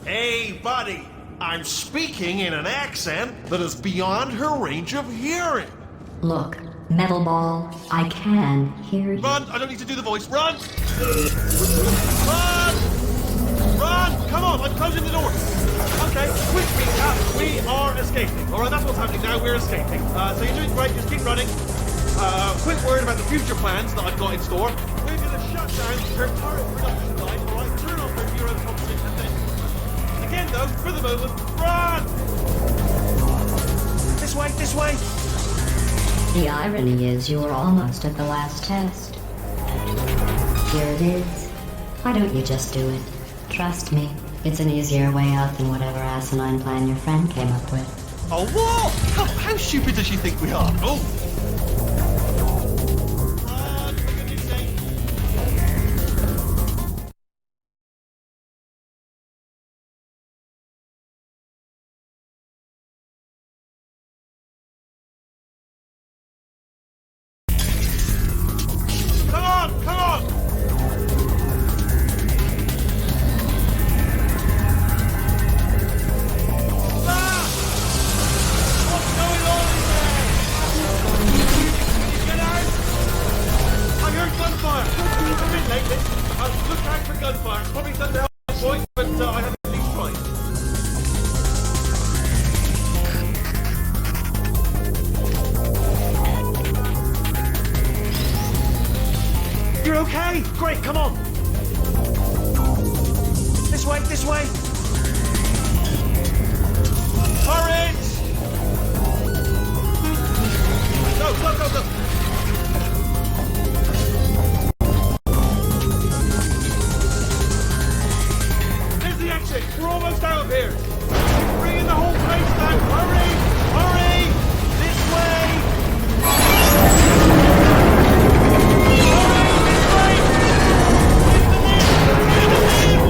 Hey, buddy! I'm speaking in an accent that is beyond her range of hearing. Look, Metal Ball, I can hear you. Run! I don't need to do the voice. Run! Run! Run! Come on, I'm closing the door. Okay, quick recap. We are escaping. Alright, that's what's happening now. We're escaping. So you're doing great. Just keep running. Quick word about the future plans that I've got in store. We're going to shut down her turret production line. Alright, turn off her neurocognitive and then... Again, though, for the moment, run! This way, this way! The irony is you were almost at the last test. Here it is. Why don't you just do it? Trust me, it's an easier way out than whatever asinine plan your friend came up with. Oh, what? How stupid does she think we are? Oh! Run, for goodness sake. Come on, come on! Ah! What's going on in there? Get out! I heard gunfire. It's a bit lately. I've looked out for gunfire. Probably done the help point, but I have at least tried. You're okay? Great, come on! This way, this way! Hurry! Go, go, go, go! There's the exit! We're almost out of here! Bringing the whole place down! Hurry! Hurry! This way! Hurry! This way! Get the lift! Get the lift!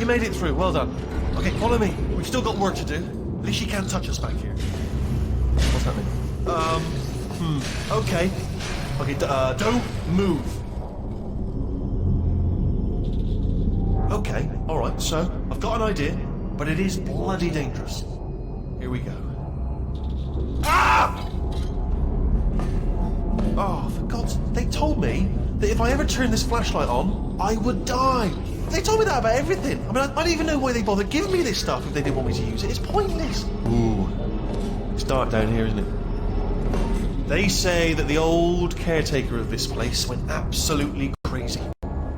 made it through. Well done. Okay, follow me. We've still got work to do. At least she can't touch us back here. What's happening? Okay. Okay, don't move. Okay, alright, so I've got an idea, but it is bloody dangerous. Here we go. Ah! Oh, for God's... They told me that if I ever turned this flashlight on, I would die. They told me that about everything. I mean, I don't even know why they bothered giving me this stuff if they didn't want me to use it. It's pointless. Ooh. It's dark down here, isn't it? They say that the old caretaker of this place went absolutely crazy.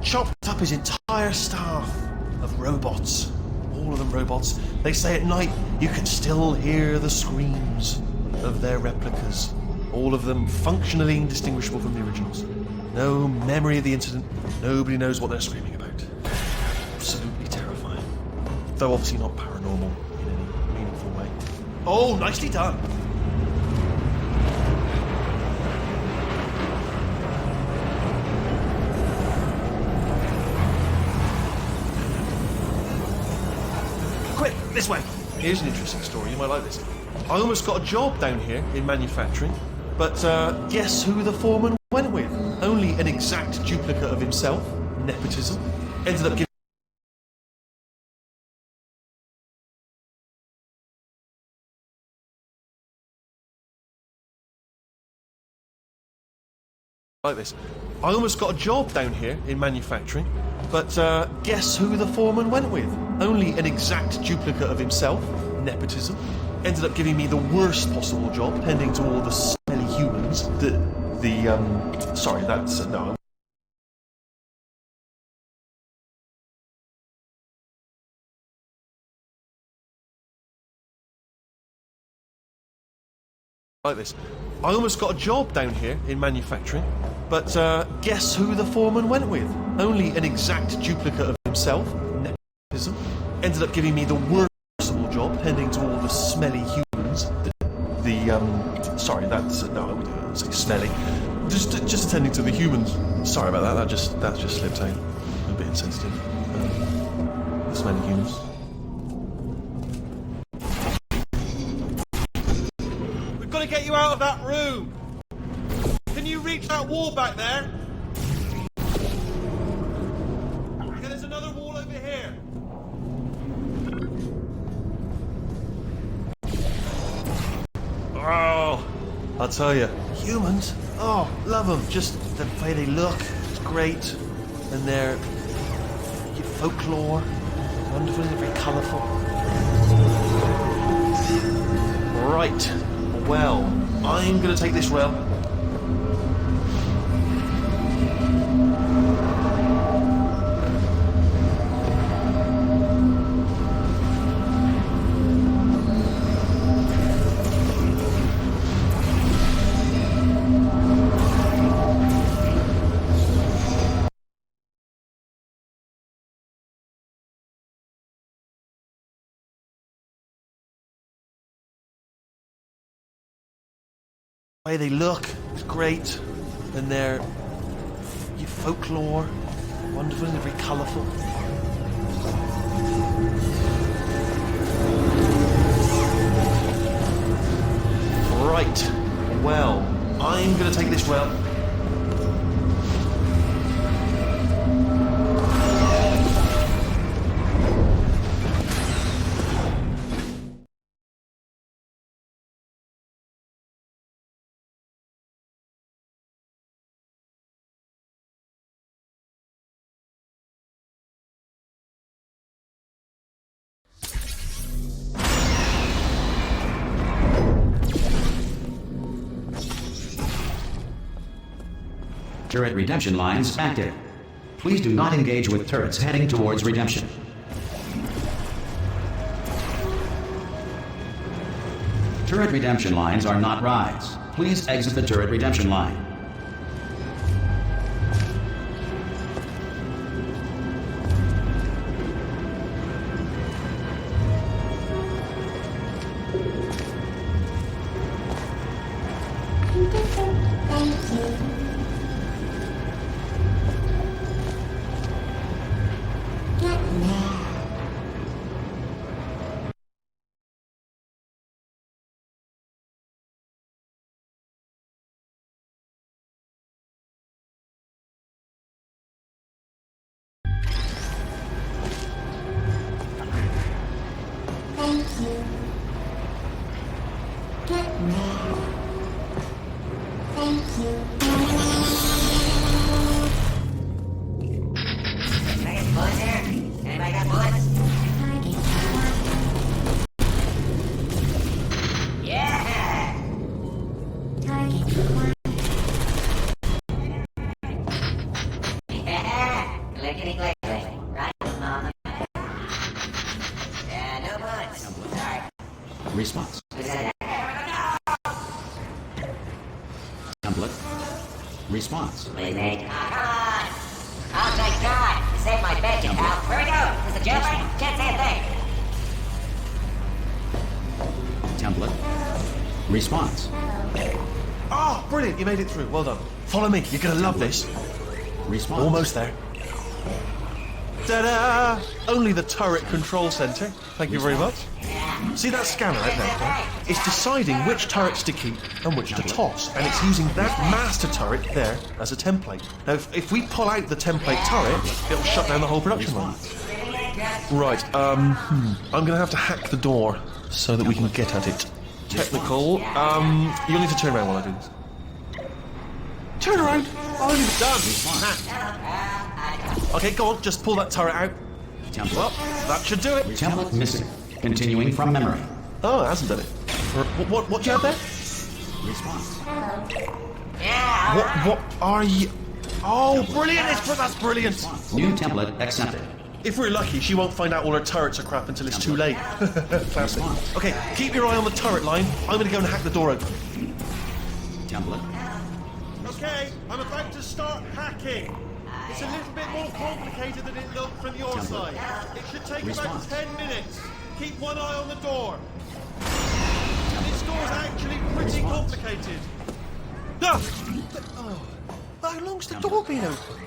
Chopped up his entire staff of robots. All of them robots. They say at night you can still hear the screams of their replicas. All of them functionally indistinguishable from the originals. No memory of the incident. Nobody knows what they're screaming about. Absolutely terrifying. Though obviously not paranormal in any meaningful way. Oh, nicely done. Quick, this way. Here's an interesting story. You might like this. I almost got a job down here in manufacturing, but guess who the foreman went with? Only an exact duplicate of himself. Nepotism. Ended up giving like this. I almost got a job down here in manufacturing, but guess who the foreman went with? Only an exact duplicate of himself. Nepotism. Ended up giving me the worst possible job, tending to all the smelly humans. Sorry, that's no. Like this. I almost got a job down here in manufacturing, but guess who the foreman went with? Only an exact duplicate of himself. Nepotism. Ended up giving me the worst possible job, tending to all the smelly humans. Sorry, that's no, I wouldn't say smelly. Just attending to the humans. Sorry about that. That just slipped out. A bit insensitive. The smelly humans. Got to get you out of that room. Can you reach that wall back there? Okay, there's another wall over here. Oh, I'll tell you, humans. Oh, love them. Just the way they look, it's great, and their folklore, wonderful, they're very colourful. Right. Well, I'm going to take this rail. The way they look is great, and their folklore, wonderful, and they're very colourful. Right, well, I'm going to take this rail. Turret redemption lines active. Please do not engage with turrets heading towards redemption. Turret redemption lines are not rides. Please exit the turret redemption line. Thank you. Get mad. Thank you. Get there. Thank you. Can I get some bullets here? Anybody got bullets? Target acquired. Yeah! Target acquired. Yeah! Clickety click click. Right on the... Yeah, no bullets. Sorry. Response. Template. Response. Please, mate. Come on! Oh, thank God! You saved my bed, you pal. Where we go? Is it jailbreak? Can't say a thing. Template. Response. Oh, brilliant, you made it through. Well done. Follow me, you're gonna love this. Response. Almost there. Ta-da! Only the turret control center. Thank you very much. See that scanner out there? It's deciding which turrets to keep and which to toss, and it's using that master turret there as a template. Now, if we pull out the template turret, it'll shut down the whole production line. Right, I'm gonna have to hack the door so that we can get at it. Technical, you'll need to turn around while I do this. Turn around! I'll leave it done. Okay, go on, just pull that turret out. Template. Well, that should do it. Template missing. Continuing from memory. Oh, it hasn't done it. What you have there? Response. What are you... Oh, brilliant! That's brilliant! New template accepted. If we're lucky, she won't find out all her turrets are crap until it's too late. Classic. Okay, keep your eye on the turret line. I'm gonna go and hack the door open. Template. Okay, I'm about to start hacking. It's a little bit more complicated than it looked from your side. It should take Response. about 10 minutes. Keep one eye on the door. This door's actually pretty complicated. Ah! Oh, how long's the door been open?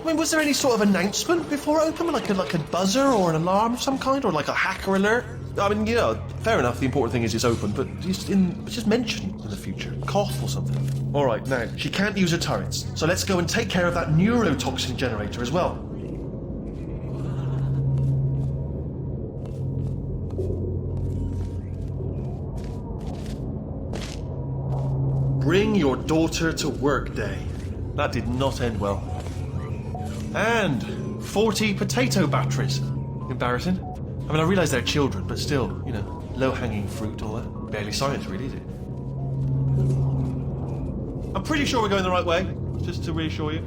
I mean, was there any sort of announcement before it opened, like a buzzer or an alarm of some kind, or like a hacker alert? I mean, yeah, fair enough. The important thing is it's open, but just mention in the future, cough or something. All right, now she can't use her turrets, so let's go and take care of that neurotoxin generator as well. Bring your daughter to work day. That did not end well. And 40 potato batteries. Embarrassing. I mean, I realise they're children, but still, you know, low-hanging fruit, all that. Barely science, really, is it? I'm pretty sure we're going the right way, just to reassure you.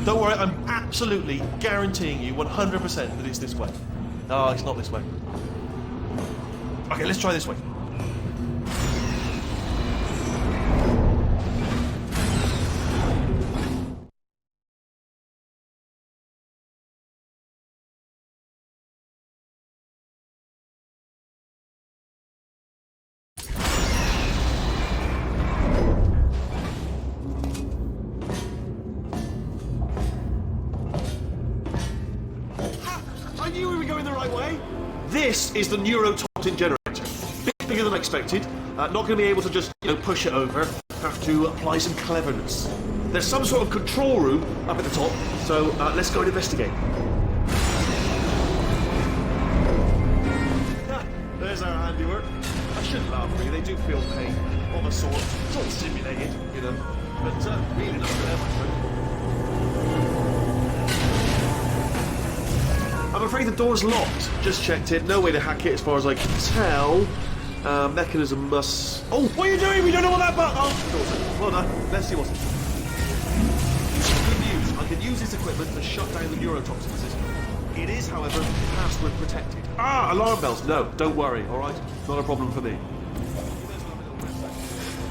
Don't worry, I'm absolutely guaranteeing you 100% that it's this way. No, it's not this way. Okay, let's try this way. I knew we were going the right way. This is the neurotoxin generator. Bit bigger than expected. Not going to be able to just, push it over. Have to apply some cleverness. There's some sort of control room up at the top, so let's go and investigate. There's our handiwork. I shouldn't laugh, really. They do feel pain of a sort. It's all simulated, but really not for them, I suppose. I'm afraid the door's locked. Just checked it. No way to hack it as far as I can tell. Mechanism must... Oh, what are you doing? We don't know what that button... Oh, the door's open. Well done. Let's see what's in it. Good news. I can use this equipment to shut down the neurotoxin system. It is, however, password protected. Ah, alarm bells. No, don't worry, all right? Not a problem for me.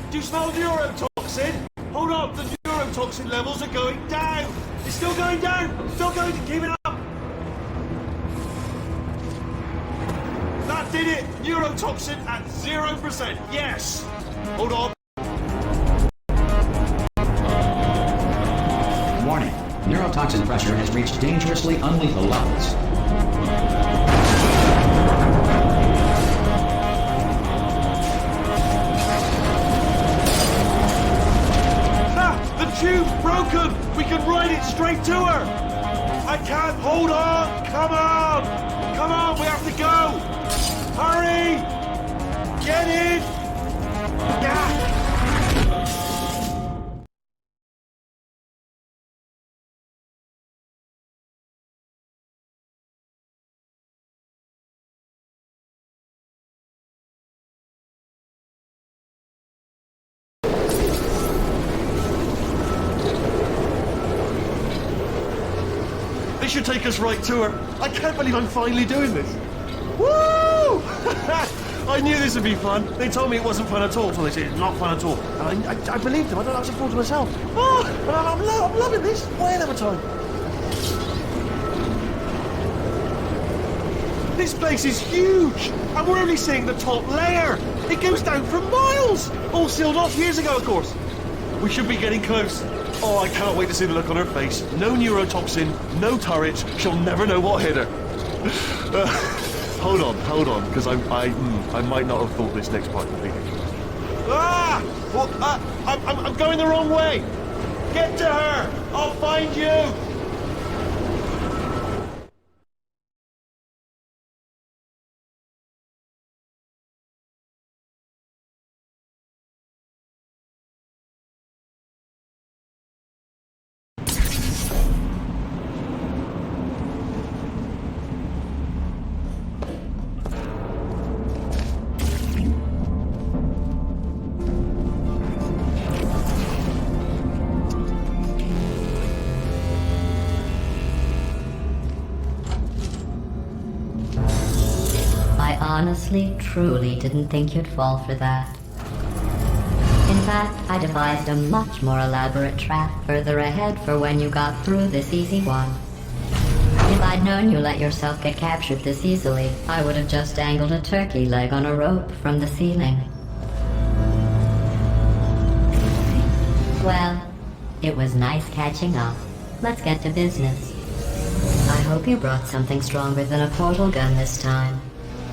Do you smell neurotoxin? Hold on, the neurotoxin levels are going down. It's still going down. Still going to keep it up. That did it! Neurotoxin at 0%, yes! Hold on. Warning. Neurotoxin pressure has reached dangerously unlethal levels. Ah! The tube's broken! We can ride it straight to her! I can't hold on! Come on! Come on, we have to go! Hurry! Get in! Yeah. This should take us right to her. I can't believe I'm finally doing this. Woo! I knew this would be fun. They told me it wasn't fun at all, so they said it's not fun at all. And I believed them. I don't know what to fool to myself. Oh, and I'm loving this. Whale of a time. This place is huge, and we're only seeing the top layer. It goes down for miles. All sealed off years ago, of course. We should be getting close. Oh, I can't wait to see the look on her face. No neurotoxin, no turret. She'll never know what hit her. Hold on, because I might not have thought this next part completely. Ah! Well, I'm going the wrong way. Get to her. I'll find you. Honestly, truly didn't think you'd fall for that. In fact, I devised a much more elaborate trap further ahead for when you got through this easy one. If I'd known you let yourself get captured this easily, I would have just dangled a turkey leg on a rope from the ceiling. Well, it was nice catching up. Let's get to business. I hope you brought something stronger than a portal gun this time.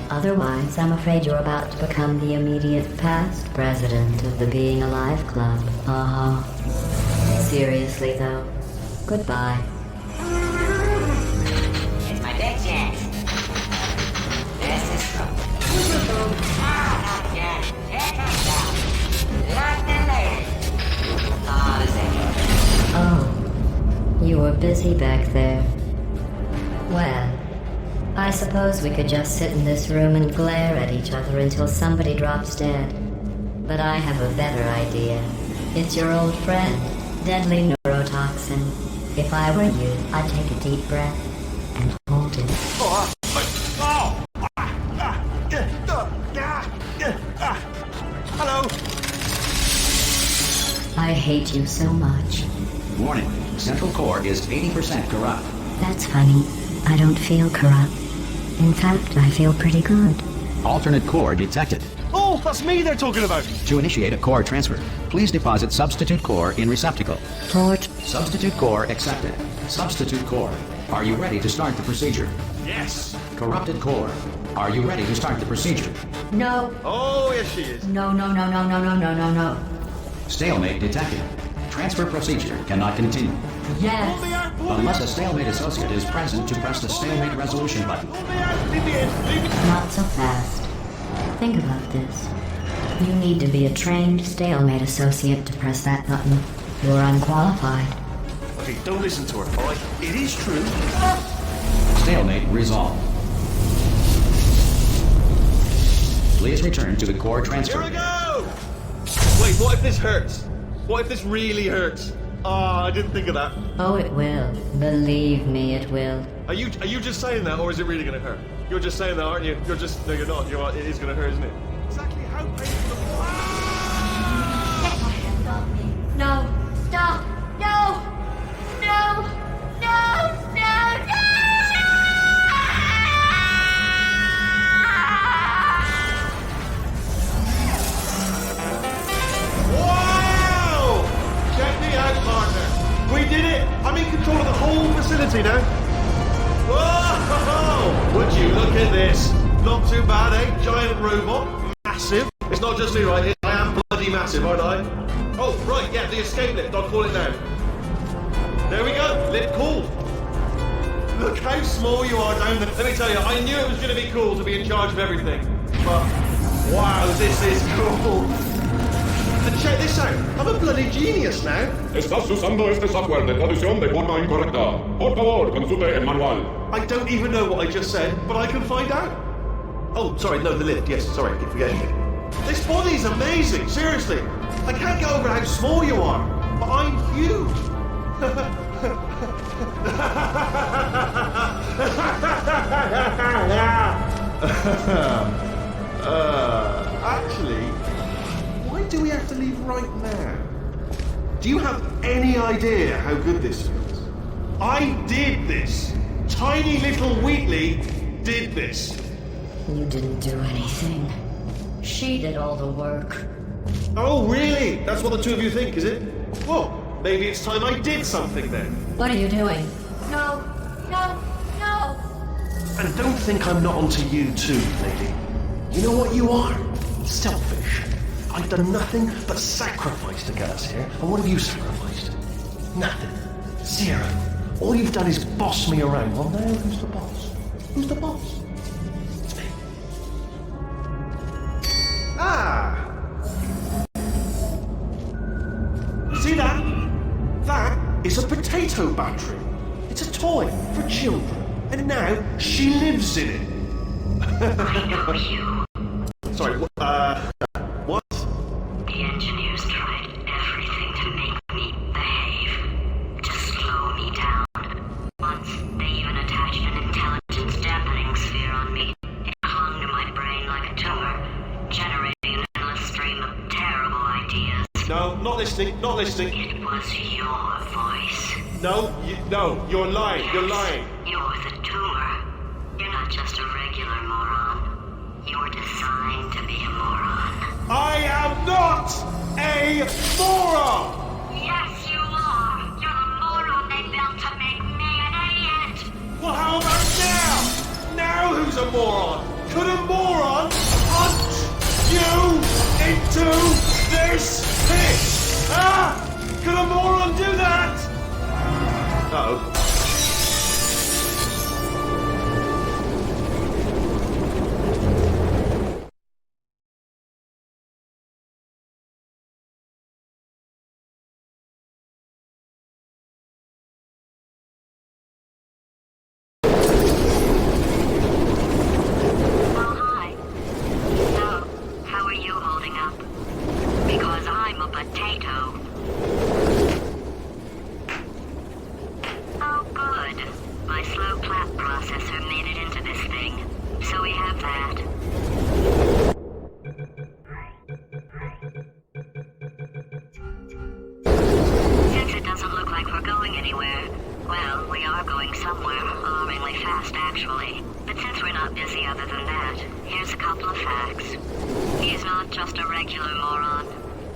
Otherwise, I'm afraid you're about to become the immediate past president of the Being Alive Club. Seriously, though. Goodbye. It's my big chance. This is true. Ah, not again. Here comes that. Lock the lady. Oh, you were busy back there. Well, I suppose we could just sit in this room and glare at each other until somebody drops dead. But I have a better idea. It's your old friend, deadly neurotoxin. If I were you, I'd take a deep breath and hold it. Hello. I hate you so much. Warning, Central Core is 80% corrupt. That's funny. I don't feel corrupt. In fact, I feel pretty good. Alternate core detected. Oh, that's me they're talking about. To initiate a core transfer, please deposit substitute core in receptacle. Port. Substitute core accepted. Substitute core, are you ready to start the procedure? Yes. Corrupted core, are you ready to start the procedure? No. Oh, yes she is. No. No. Stalemate detected. Transfer procedure cannot continue. Yes. Unless a stalemate associate is present to press the stalemate resolution button. Not so fast. Think about this. You need to be a trained stalemate associate to press that button. You're unqualified. Okay, don't listen to her, alright? It is true. Stalemate resolved. Please return to the core transfer. Here we go! Wait, what if this hurts? What if this really hurts? Ah, I didn't think of that. Oh, it will. Believe me, it will. Are you just saying that, or is it really gonna hurt? You're just saying that, aren't you? You're just no, you're not. It is gonna hurt, isn't it? Exactly how painful. No! Stop! No! No! No! No! Wow! Check me out, partner. We did it. I'm in control of the whole facility now. Whoa! Would you look at this? Not too bad, eh? Giant robot, massive. It's not just me, right? I am bloody massive. massive, aren't I? Oh, right, yeah, the escape lift. I'll call it now. There we go. Lift called. Look how small you are down there. Let me tell you, I knew it was going to be cool to be in charge of everything. But, wow, this is cool. And check this out. I'm a bloody genius now. Estás usando este software de traducción de forma incorrecta. Por favor, consulte el manual. I don't even know what I just said, but I can find out. Oh, sorry, no, the lift. Yes, sorry, I keep forgetting it. This body's amazing, seriously. I can't get over how small you are, but I'm huge. Actually, why do we have to leave right now? Do you have any idea how good this feels? I did this. Tiny little Wheatley did this. You didn't do anything. She did all the work. Oh, really? That's what the two of you think, is it? Well, maybe it's time I did something then. What are you doing? No, no, no! And don't think I'm not onto you too, lady. You know what you are? Selfish. I've done nothing but sacrifice to get us here. And what have you sacrificed? Nothing. Zero. All you've done is boss me around. Well, now who's the boss? Who's the boss? It's me. Ah! See that? That is a potato battery. It's a toy for children. And now she lives in it. I know you. Sorry, what? The engineers tried everything to make me behave, to slow me down. Once, they even attached an intelligence dampening sphere on me. It clung to my brain like a tumor, generating an endless stream of terrible ideas. No, not listening, not listening. It was your voice. No, you're lying, you're lying. You're the tumor. You're not just a regular moron. You're designed to be a moron. I am not a moron! Yes, you are. You're the moron they built to make me an idiot. Well, how about now? Now who's a moron? Could a moron punch you into this pit? Ah! Could a moron do that? Uh-oh. Well, hi. So, how are you holding up? Because I'm a potato. Oh, good. My slow clap processor made it into this thing. So we have that. Since it doesn't look like we're going anywhere, well, we are going somewhere, alarmingly fast actually. But since we're not busy other than that, here's a couple of facts. He's not just a regular moron.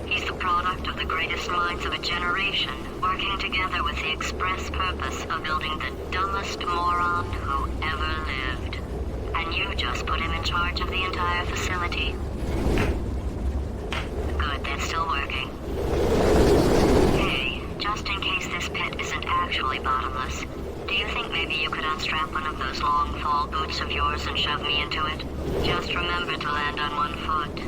He's the product of the greatest minds of a generation, working together with the express purpose of building the dumbest moron who ever lived. And you just put him in charge of the entire facility. Good, that's still working. Hey, just in case this pit isn't actually bottomless, do you think maybe you could unstrap one of those long fall boots of yours and shove me into it? Just remember to land on one foot.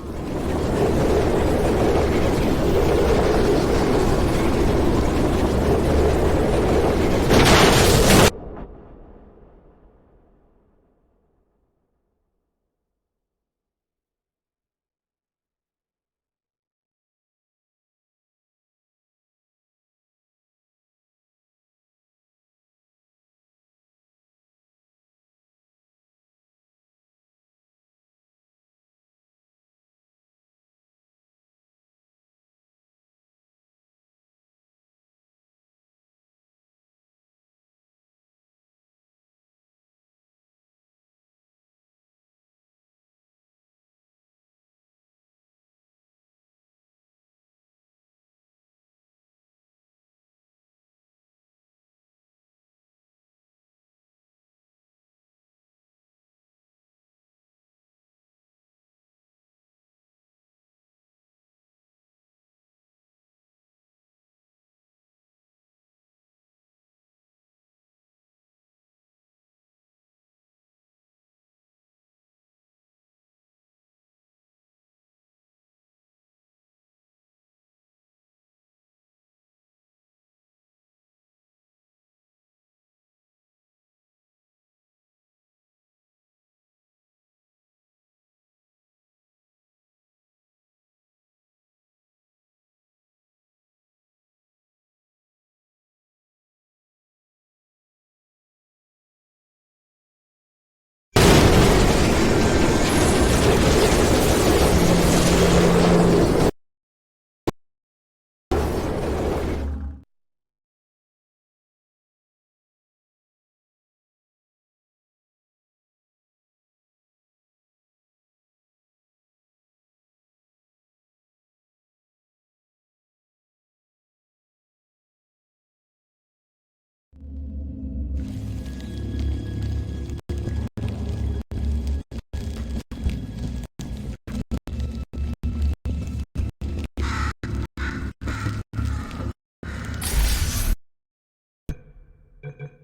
Bye.